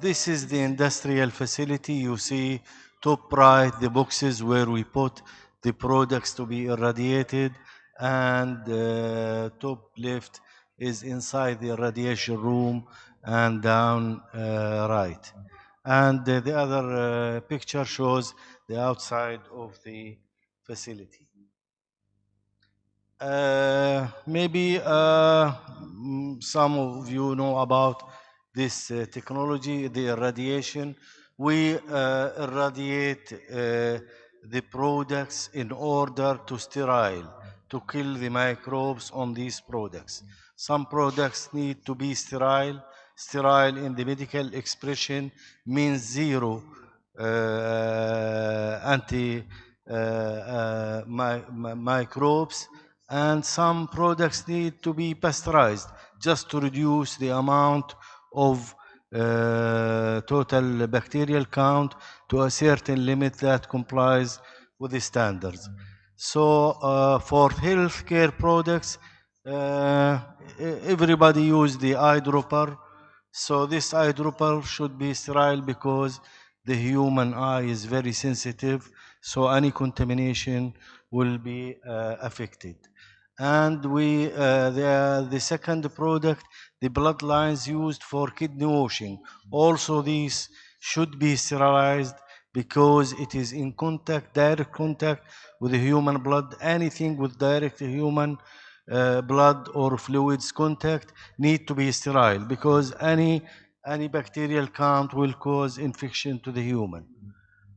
This is the industrial facility. You see top right, the boxes where we put the products to be irradiated, and top left is inside the irradiation room, and down right. And the other picture shows the outside of the facility. Maybe some of you know about this technology, the irradiation. We irradiate the products in order to sterile, to kill the microbes on these products. Some products need to be sterile. Sterile in the medical expression means zero microbes, and some products need to be pasteurized just to reduce the amount of total bacterial count to a certain limit that complies with the standards. So for healthcare products, everybody use the eyedropper. So this eyedropper should be sterile because the human eye is very sensitive, so any contamination will be affected. And the second product, the blood lines used for kidney washing, also these should be sterilized because it is in contact, direct contact with the human blood. Anything with direct human blood or fluids contact need to be sterile because any bacterial count will cause infection to the human.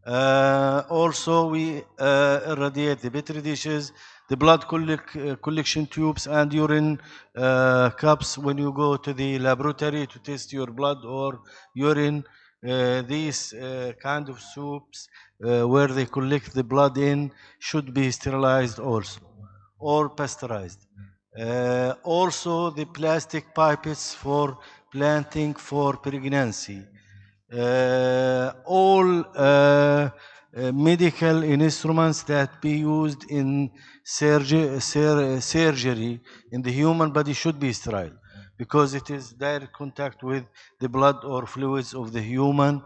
Also, we irradiate the petri dishes, the blood collection tubes, and urine cups when you go to the laboratory to test your blood or urine. These kind of soups where they collect the blood in should be sterilized also or pasteurized. Also, the plastic pipets for planting for pregnancy. All medical instruments that be used in surgery in the human body should be sterile because it is direct contact with the blood or fluids of the human.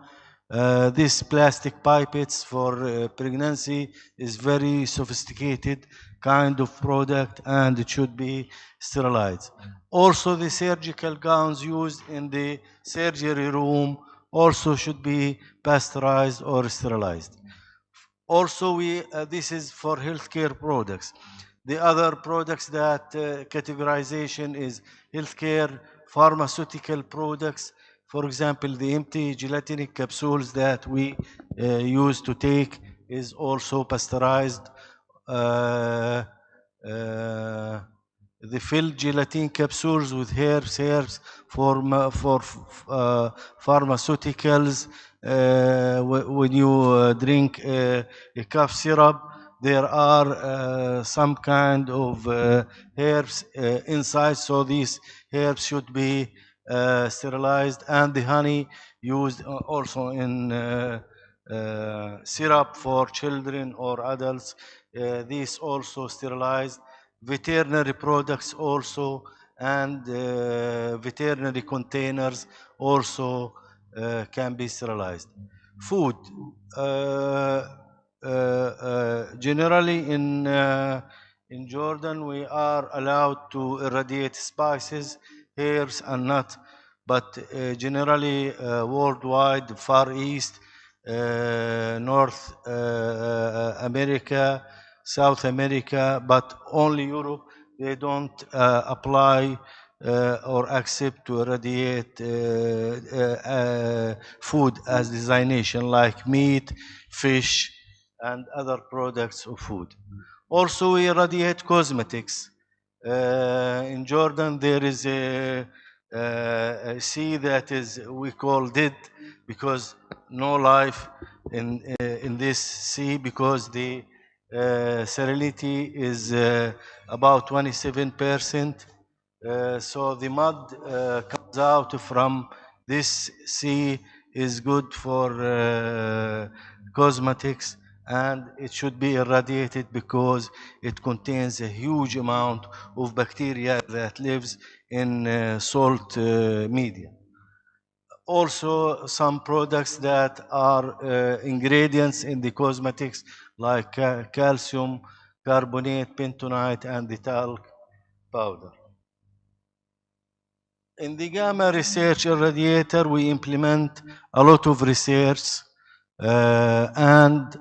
This plastic pipettes for pregnancy is very sophisticated kind of product and it should be sterilized. Also, the surgical gowns used in the surgery room also should be pasteurized or sterilized. Also, this is for healthcare products. The other products that categorization is healthcare, pharmaceutical products. For example, the empty gelatinic capsules that we use to take is also pasteurized. The filled gelatin capsules with herbs for pharmaceuticals. When you drink a cough syrup, there are some kind of herbs inside, so these herbs should be sterilized, and the honey used also in syrup for children or adults, these also sterilized. Veterinary products also, and veterinary containers also can be sterilized. Food. Generally in Jordan, we are allowed to irradiate spices, herbs, and nuts, but generally worldwide, Far East, North America, South America, but only Europe. They don't apply or accept to irradiate food as designation like meat, fish, and other products of food. Also, we irradiate cosmetics. In Jordan, there is a sea that is we call dead because no life in this sea because the salinity is about 27%. So the mud comes out from this sea is good for cosmetics, and it should be irradiated because it contains a huge amount of bacteria that lives in salt media. Also, some products that are ingredients in the cosmetics like calcium carbonate, bentonite, and the talc powder. In the gamma research irradiator, we implement a lot of research and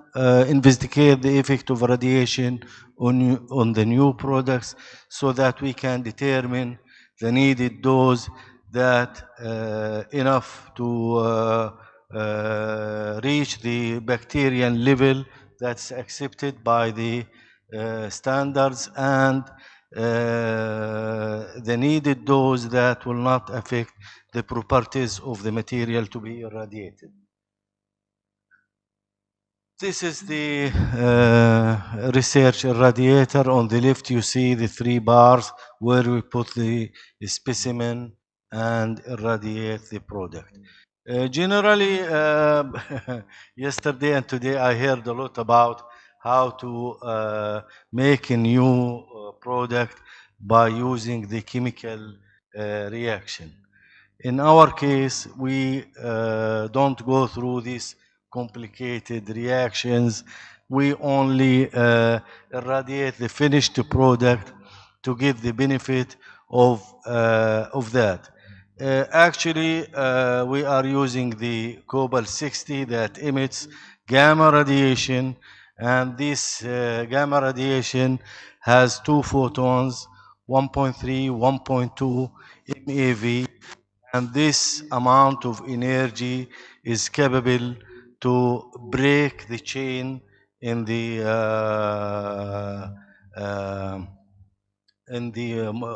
investigate the effect of radiation on the new products so that we can determine the needed dose that enough to reach the bacterial level that's accepted by the standards and the needed dose that will not affect the properties of the material to be irradiated. This is the research irradiator. On the left, you see the 3 bars where we put the specimen and irradiate the product. Generally, yesterday and today, I heard a lot about how to make a new product by using the chemical reaction. In our case, we don't go through these complicated reactions. We only irradiate the finished product to get the benefit of that. Actually, we are using the cobalt 60 that emits gamma radiation, and this gamma radiation has 2 photons, 1.3, 1.2 MeV, and this amount of energy is capable to break the chain in the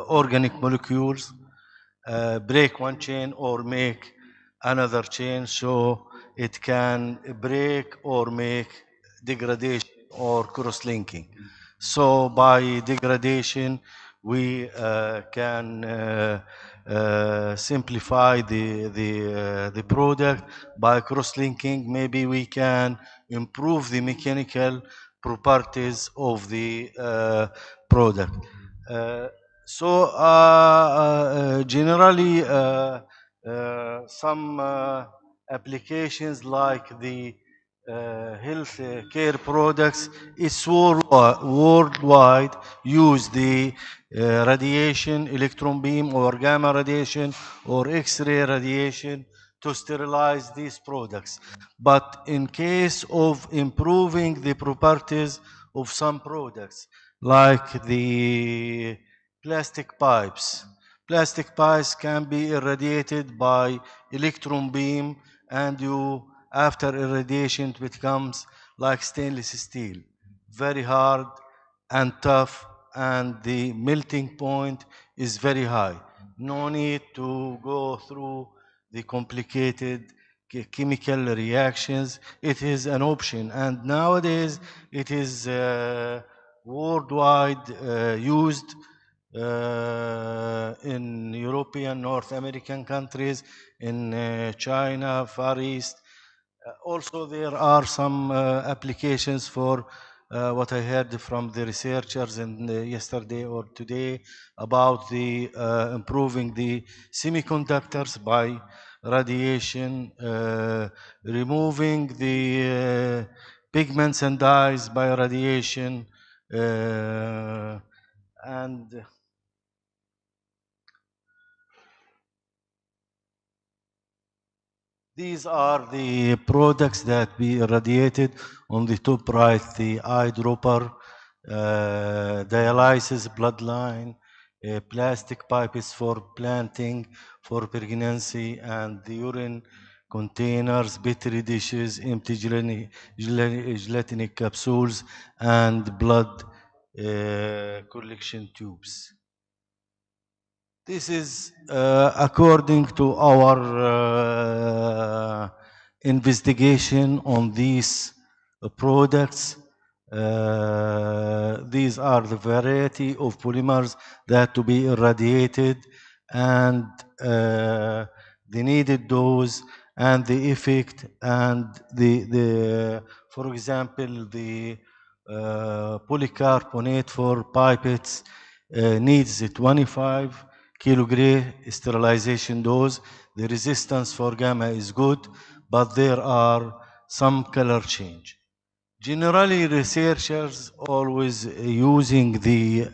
organic molecules, break one chain or make another chain, so it can break or make degradation or cross-linking. So by degradation, we can simplify the product. By cross-linking, maybe we can improve the mechanical properties of the product. Generally, some applications like the health care products, it's worldwide use the radiation, electron beam or gamma radiation or X-ray radiation to sterilize these products. But in case of improving the properties of some products, like the plastic pipes can be irradiated by electron beam, and after irradiation it becomes like stainless steel, very hard and tough, and the melting point is very high. No need to go through the complicated chemical reactions. It is an option, and nowadays it is worldwide used in European, North American countries, in China, Far East. Also, there are some applications for what I heard from the researchers yesterday or today about the improving the semiconductors by radiation, removing the pigments and dyes by radiation, and these are the products that we irradiated. On the top right, the eyedropper dialysis bloodline, plastic pipes for planting, for pregnancy, and the urine containers, petri dishes, empty gelatinic capsules, and blood collection tubes. This is according to our investigation on these products. These are the variety of polymers that to be irradiated, and the needed dose and the effect, and for example, the polycarbonate for pipettes needs a 25 kilogram sterilization dose. The resistance for gamma is good, but there are some color change. Generally, researchers always using the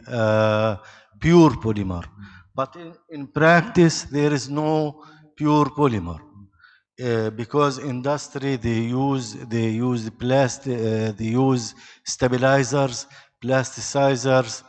pure polymer, but in practice there is no pure polymer. Because industry they use plastic, they use stabilizers, plasticizers,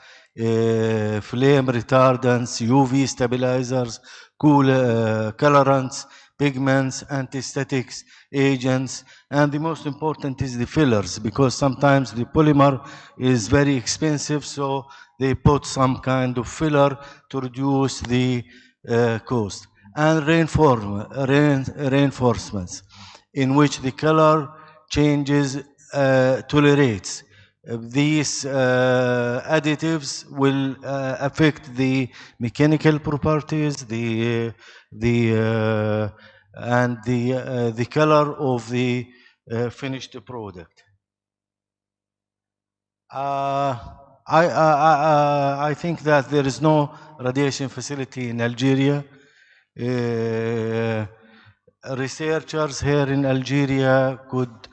flame retardants, UV stabilizers, colorants, pigments, antistatics, agents, and the most important is the fillers, because sometimes the polymer is very expensive, so they put some kind of filler to reduce the cost. And reinforcements, in which the color changes tolerates. These additives will affect the mechanical properties, and the color of the finished product. I think that there is no radiation facility in Algeria. Researchers here in Algeria could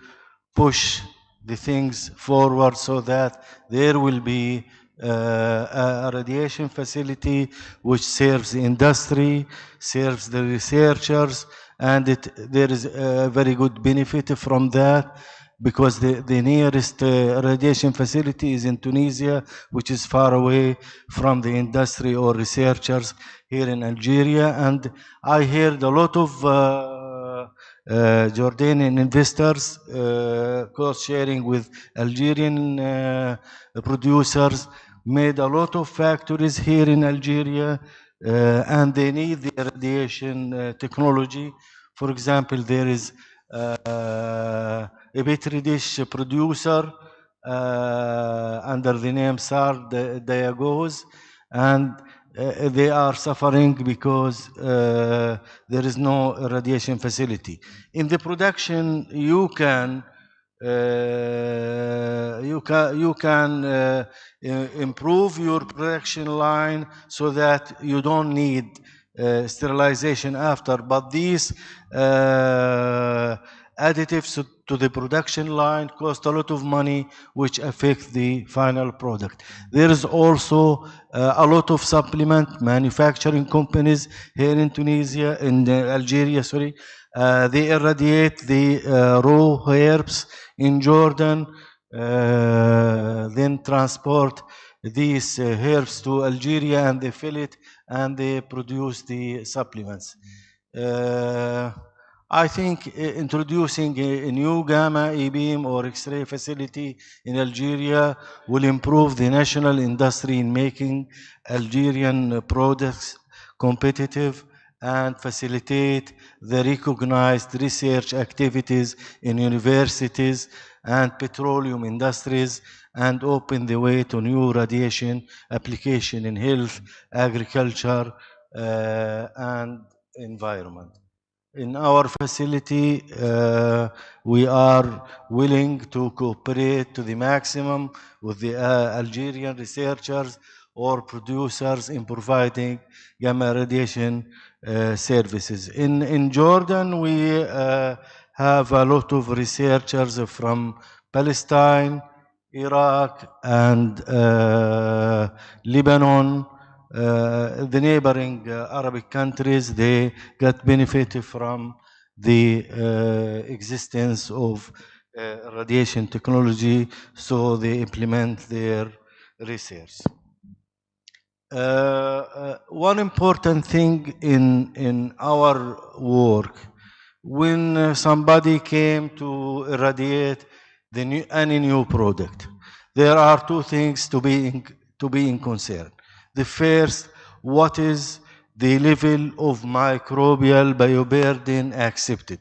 push the things forward so that there will be a radiation facility which serves the industry, serves the researchers, and there is a very good benefit from that, because the nearest radiation facility is in Tunisia, which is far away from the industry or researchers here in Algeria. And I heard a lot of Jordanian investors cost sharing with Algerian producers, made a lot of factories here in Algeria, and they need the radiation technology. For example, there is a petri dish producer under the name SAR Diagose, and they are suffering because there is no radiation facility. In the production, you can improve your production line so that you don't need sterilization after, but these additives to the production line cost a lot of money, which affect the final product. There is also a lot of supplement manufacturing companies here in Tunisia, in Algeria, sorry. They irradiate the raw herbs in Jordan, then transport these herbs to Algeria, and they fill it, and they produce the supplements. I think introducing a new gamma, E-beam, or X-ray facility in Algeria will improve the national industry in making Algerian products competitive, and facilitate the recognized research activities in universities and petroleum industries, and open the way to new radiation application in health, agriculture, and environment. In our facility, we are willing to cooperate to the maximum with the Algerian researchers or producers in providing gamma radiation services. In Jordan, we have a lot of researchers from Palestine, Iraq, and Lebanon. The neighboring Arabic countries, they got benefit from the existence of radiation technology, so they implement their research. One important thing in our work, when somebody came to irradiate any new product, there are two things to be in concern. The first, what is the level of microbial bioburden accepted?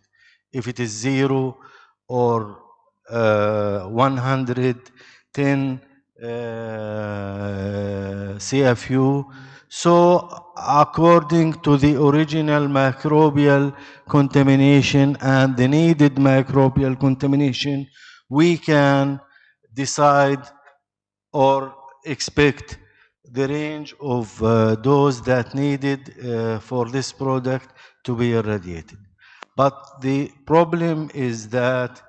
If it is 0 or 110 CFU. So according to the original microbial contamination and the needed microbial contamination, we can decide or expect the range of dose that needed for this product to be irradiated. But the problem is that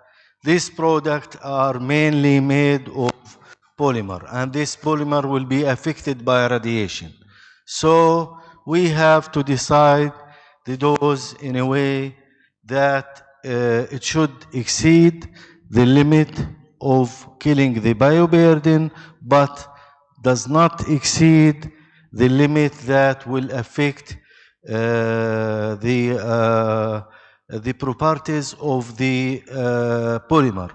these products are mainly made of polymer, and this polymer will be affected by radiation. So we have to decide the dose in a way that it should exceed the limit of killing the bioburden, but does not exceed the limit that will affect the properties of the polymer.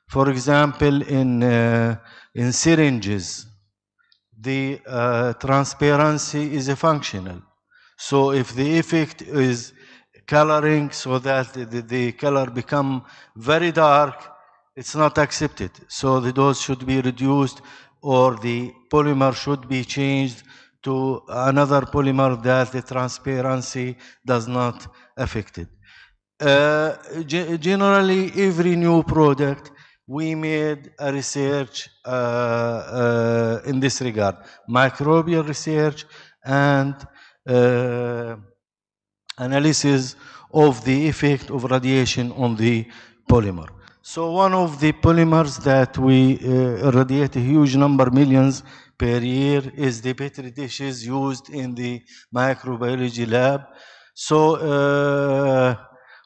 For example, in syringes, the transparency is a functional. So if the effect is coloring so that the color become very dark, it's not accepted. So the dose should be reduced, or the polymer should be changed to another polymer that the transparency does not affect it. Generally, every new product, we made a research in this regard, microbial research and analysis of the effect of radiation on the polymer. So one of the polymers that we irradiate a huge number, millions per year, is the Petri dishes used in the microbiology lab. So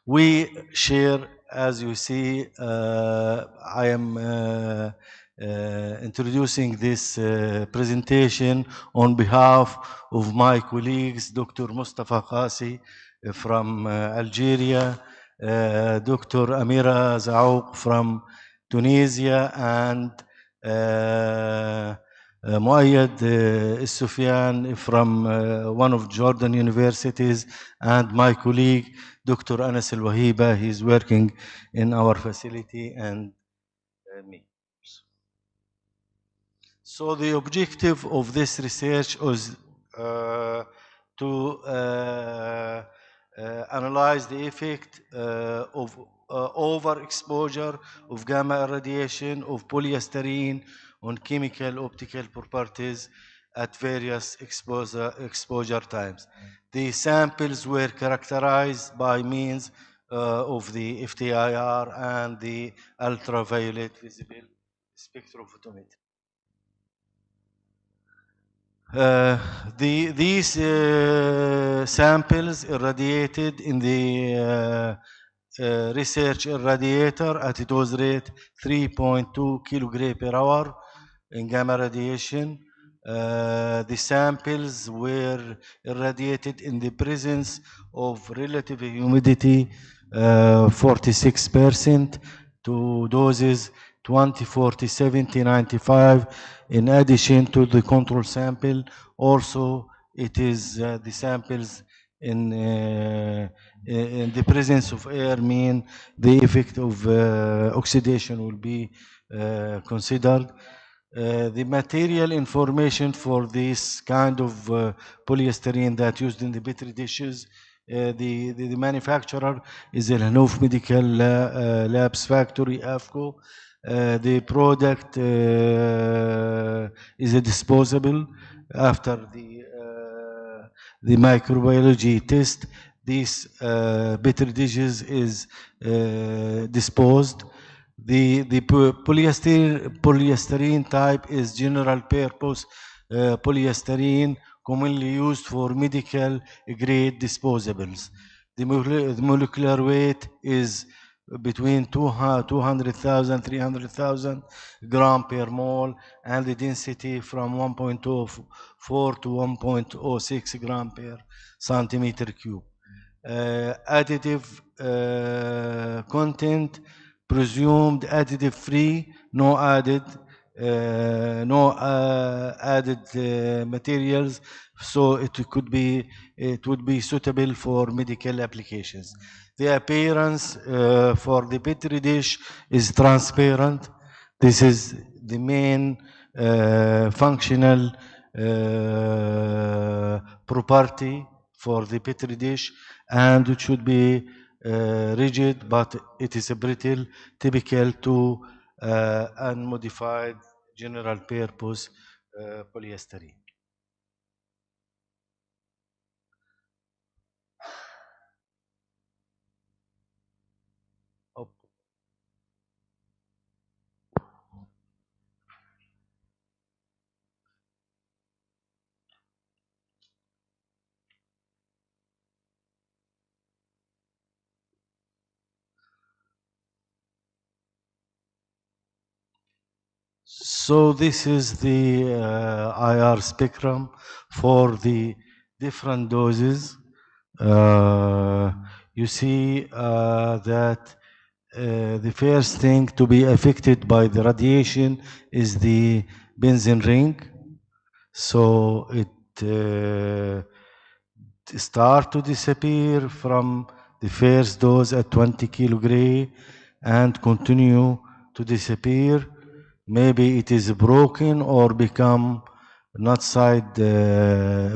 we share, as you see, I am introducing this presentation on behalf of my colleagues, Dr. Mustafa Qasi from Algeria, Dr. Amira Zaouk from Tunisia, and Muayyad Sufyan from one of Jordan universities, and my colleague, Dr. Anas Al-Wahiba. He's working in our facility, and me. So the objective of this research was to analyze the effect of overexposure of gamma radiation of polyester on chemical optical properties at various exposure times. The samples were characterized by means of the FTIR and the ultraviolet visible spectrophotometry. These samples irradiated in the research irradiator at a dose rate 3.2 kilogram per hour in gamma radiation. The samples were irradiated in the presence of relative humidity 46% to doses 20, 40, 70, 95, in addition to the control sample. Also, it is the samples in the presence of air mean the effect of oxidation will be considered. The material information for this kind of polystyrene that used in the Petri dishes, the manufacturer is El Hanouf Medical Labs Factory, AFCO. The product is disposable after the microbiology test. This Petri dishes is disposed. The polystyrene type is general purpose polystyrene, commonly used for medical grade disposables. The molecular weight is between 200,000, 300,000 gram per mole, and the density from 1.04 to 1.06 gram per centimeter cube. Additive content, presumed additive free, no added materials, so it would be suitable for medical applications. The appearance for the Petri dish is transparent. This is the main functional property for the Petri dish, and it should be rigid, but it is brittle, typical to unmodified general purpose polyester. So this is the IR spectrum for the different doses. You see that the first thing to be affected by the radiation is the benzene ring. So it start to disappear from the first dose at 20 kilogray and continue to disappear. Maybe it is broken or become not side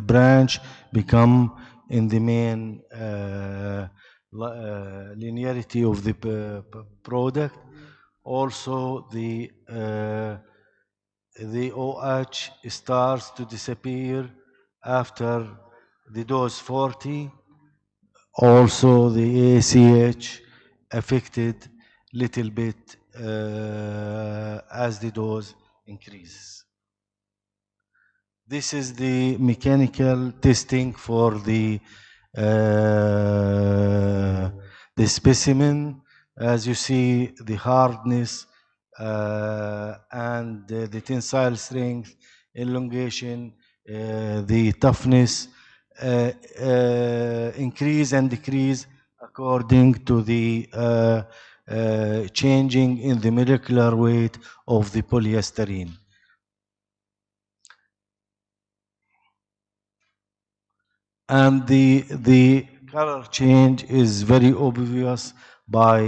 branch, become in the main linearity of the product. Also the OH starts to disappear after the dose 40. Also the ACH affected little bit as the dose increases. This is the mechanical testing for the specimen. As you see, the hardness and the tensile strength, elongation, the toughness increase and decrease according to the changing in the molecular weight of the polyester. And the color change is very obvious by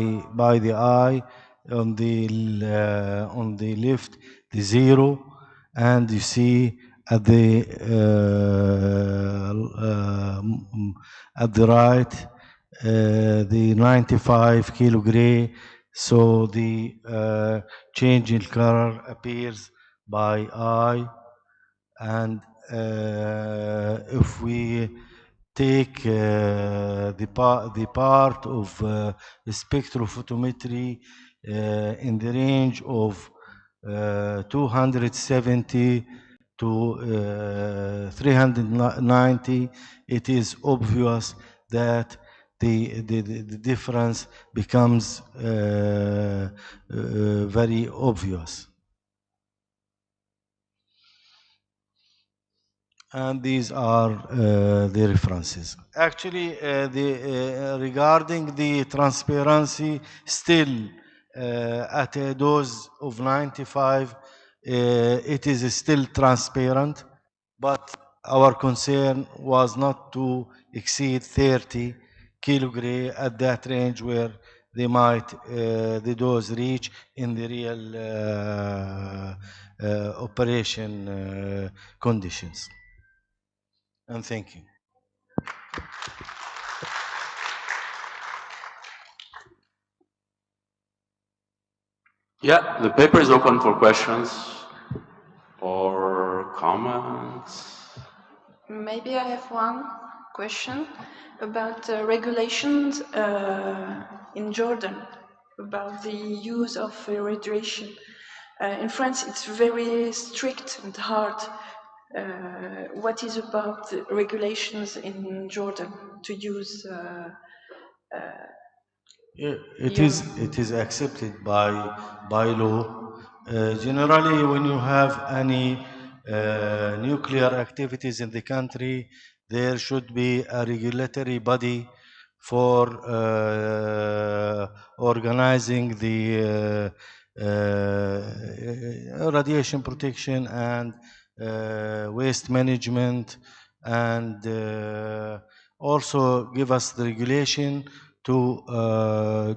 the eye. On the left, the 0, and you see at the right the 95 kilogray. So the change in color appears by eye, and if we take the part of spectrophotometry in the range of 270 to 390, it is obvious that the difference becomes very obvious. And these are the references. Actually, regarding the transparency, still at a dose of 95, it is still transparent, but our concern was not to exceed 30 kilogray at that range where they might the dose reach in the real operation conditions. And thank you. Yeah, the paper is open for questions or comments. Maybe I have one question about regulations in Jordan, about the use of irradiation. In France, it's very strict and hard. What is about the regulations in Jordan to use Yeah, it is accepted by law. Generally, when you have any nuclear activities in the country, there should be a regulatory body for organizing the radiation protection and waste management, and also give us the regulation to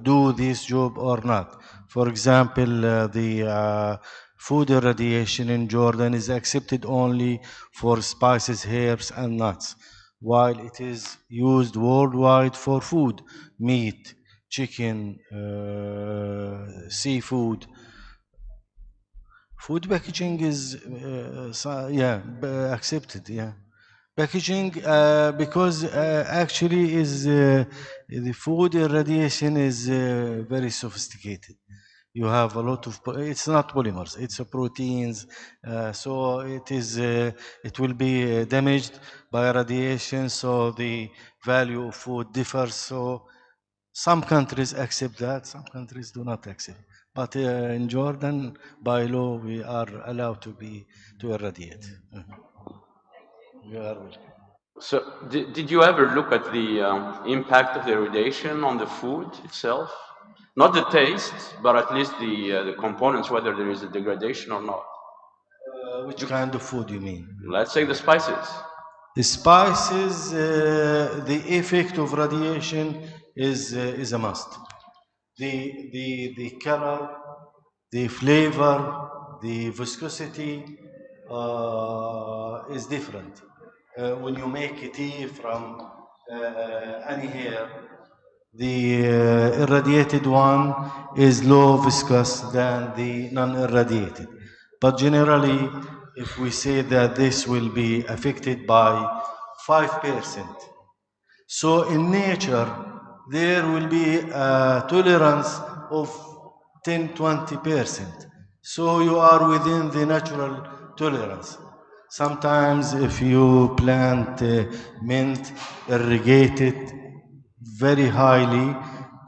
do this job or not. For example, the food irradiation in Jordan is accepted only for spices, herbs, and nuts, while it is used worldwide for food, meat, chicken, seafood. Food packaging is, accepted, yeah. Packaging, because actually is the food irradiation is very sophisticated. You have a lot of, it's not polymers, it's proteins, so it will be damaged by radiation, so the value of food differs. So some countries accept that, some countries do not accept. But in Jordan, by law, we are allowed to irradiate. You are welcome. So, did you ever look at the impact of the irradiation on the food itself? Not the taste, but at least the components, whether there is a degradation or not. Which kind of food you mean? Let's say the spices. The spices, the effect of radiation is a must. The color, the flavor, the viscosity is different. When you make tea from any hair, the irradiated one is low viscous than the non-irradiated. But generally, if we say that this will be affected by 5%, so in nature, there will be a tolerance of 10-20%. So you are within the natural tolerance. Sometimes if you plant mint, irrigate it very highly,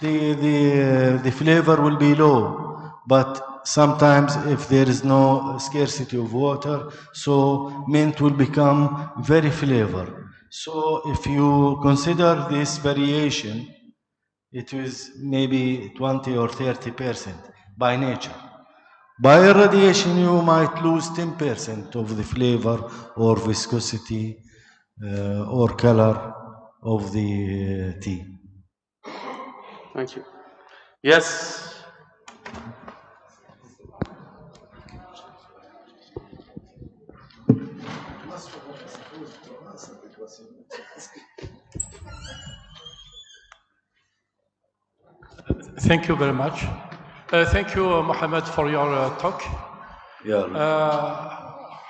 the flavor will be low. But sometimes if there is no scarcity of water, so mint will become very flavor. So if you consider this variation, it is maybe 20 or 30% by nature. By irradiation, you might lose 10% of the flavor or viscosity or color of the tea. Thank you. Yes. Thank you very much. Thank you, Mohammed, for your talk.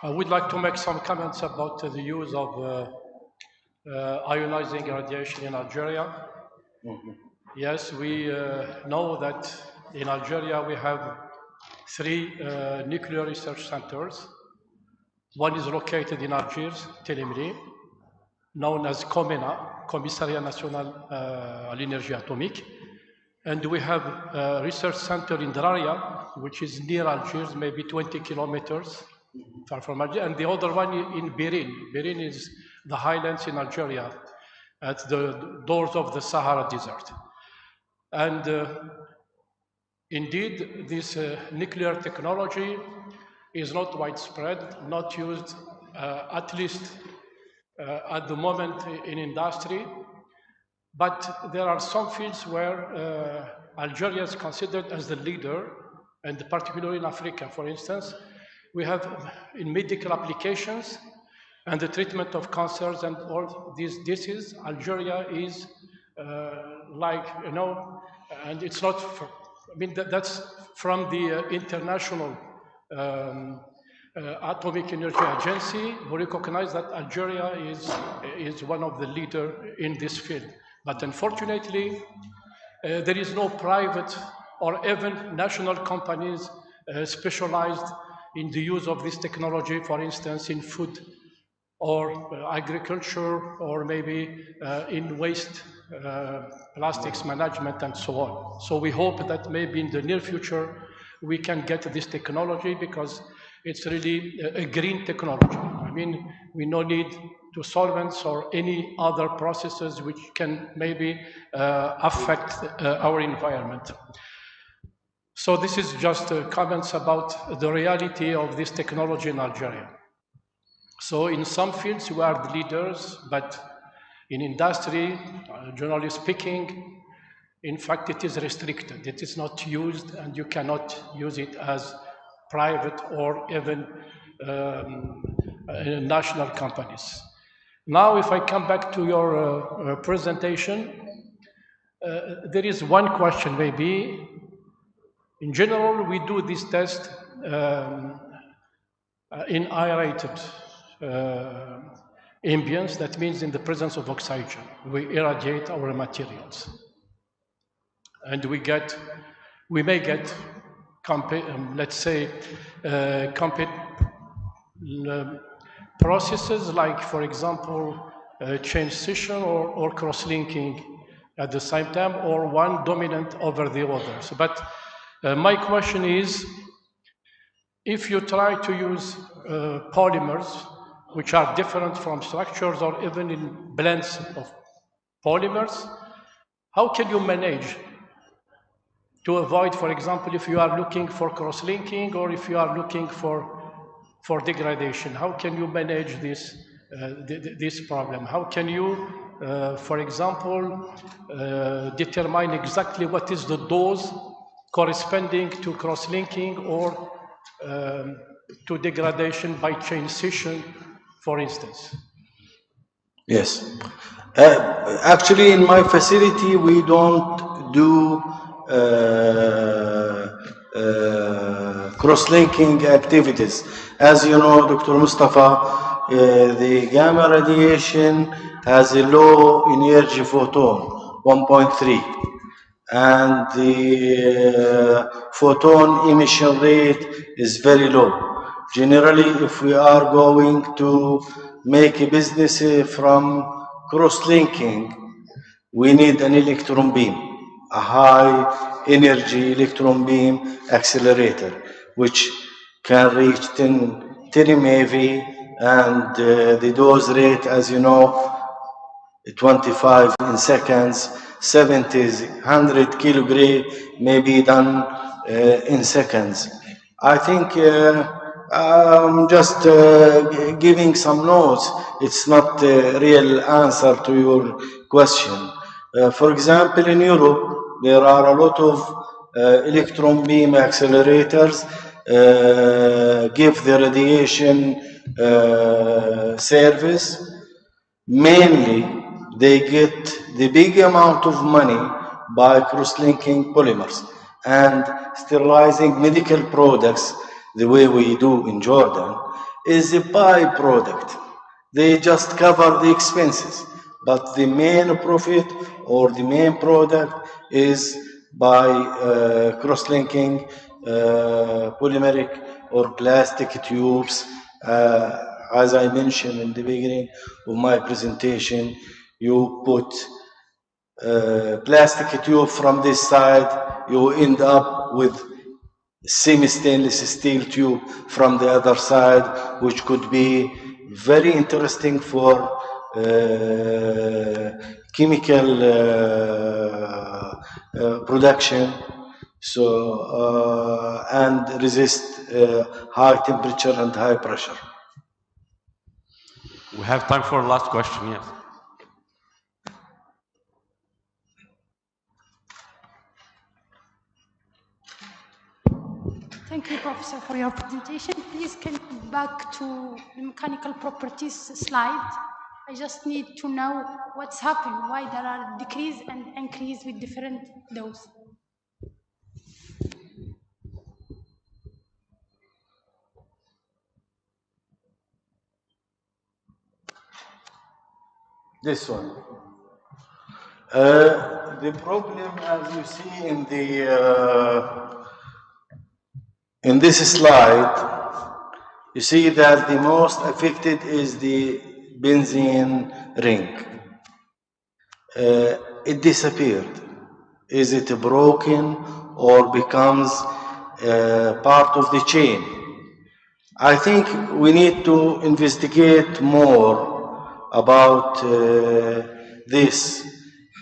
I would like to make some comments about the use of ionizing radiation in Algeria. Yes, we know that in Algeria we have 3 nuclear research centers. One is located in Algiers, Télémri, known as COMENA, Commissariat National à l'Énergie Atomique. And we have a research center in Draria, which is near Algiers, maybe 20 kilometers far from Algiers. And the other one in Birin. Birin is the highlands in Algeria, at the doors of the Sahara Desert. And indeed, this nuclear technology is not widespread, not used, at least at the moment in industry. But there are some fields where Algeria is considered as the leader, and particularly in Africa, for instance. We have in medical applications and the treatment of cancers and all these diseases, Algeria is and it's not, that's from the International Atomic Energy Agency, who recognize that Algeria is one of the leaders in this field. But unfortunately, there is no private or even national companies specialized in the use of this technology, for instance, in food or agriculture, or maybe in waste plastics management, and so on. So we hope that maybe in the near future we can get this technology, because it's really a green technology. I mean, we no need to solvents or any other processes which can maybe affect our environment. So this is just comments about the reality of this technology in Algeria. So in some fields we are the leaders, but in industry, generally speaking, in fact it is restricted. It is not used, and you cannot use it as private or even national companies. Now if I come back to your presentation, there is one question maybe. In general, we do this test in aerated ambience. That means in the presence of oxygen. We irradiate our materials. And we may get, let's say, processes like, for example, chain scission or cross-linking at the same time, or one dominant over the others. But my question is, if you try to use polymers, which are different from structures or even in blends of polymers, how can you manage to avoid, for example, if you are looking for cross-linking or if you are looking for degradation, how can you manage this problem? How can you, for example, determine exactly what is the dose corresponding to cross-linking or to degradation by chain scission, for instance? Yes. Actually, in my facility, we don't do cross-linking activities. As you know, Dr. Mustafa, the gamma radiation has a low energy photon, 1.3. And the photon emission rate is very low. Generally, if we are going to make a business from cross-linking, we need an electron beam, a high energy electron beam accelerator, which can reach 10 MeV, and the dose rate, as you know, 25 in seconds, 70s, 100 kilogram may be done in seconds. I think I'm just giving some notes. It's not a real answer to your question. For example, in Europe, there are a lot of electron beam accelerators give the radiation service. Mainly, they get the big amount of money by cross-linking polymers and sterilizing medical products the way we do in Jordan is a byproduct. They just cover the expenses, but the main profit or the main product is by cross-linking polymeric or plastic tubes. As I mentioned in the beginning of my presentation, you put plastic tube from this side, you end up with semi-stainless steel tube from the other side, which could be very interesting for chemical production, so and resist high temperature and high pressure. We have time for a last question, yes. Thank you, Professor, for your presentation. Please can you go back to the mechanical properties slide. I just need to know what's happening, why there are decrease and increase with different dose. This one. The problem, as you see in this slide, you see that the most affected is the benzene ring. it disappeared. Is it broken or becomes part of the chain? I think we need to investigate more about this,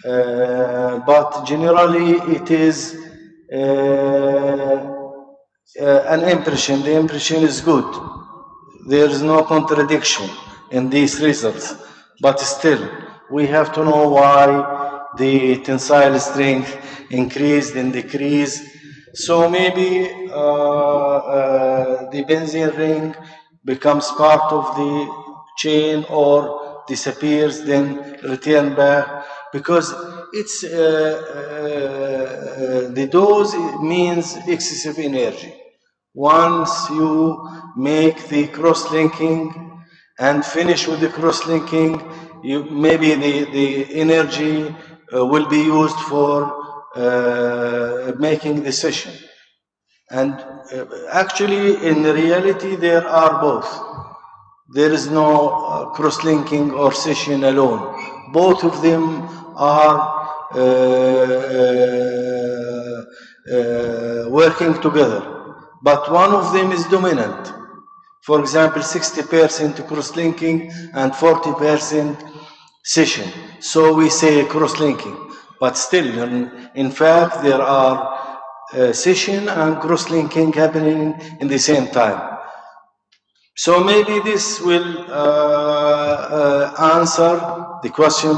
but generally it is an impression. The impression is good. There is no contradiction in these results, but still we have to know why the tensile strength increased and decreased. So maybe the benzene ring becomes part of the chain or disappears, then return back, because it's the dose means excessive energy. Once you make the cross-linking and finish with the cross-linking, maybe the energy will be used for making the session. And actually, in reality, there are both. There is no cross-linking or session alone. Both of them are working together, but one of them is dominant. For example, 60% cross-linking and 40% session. So we say cross-linking, but still, in fact, there are session and cross-linking happening in the same time. So maybe this will answer the question.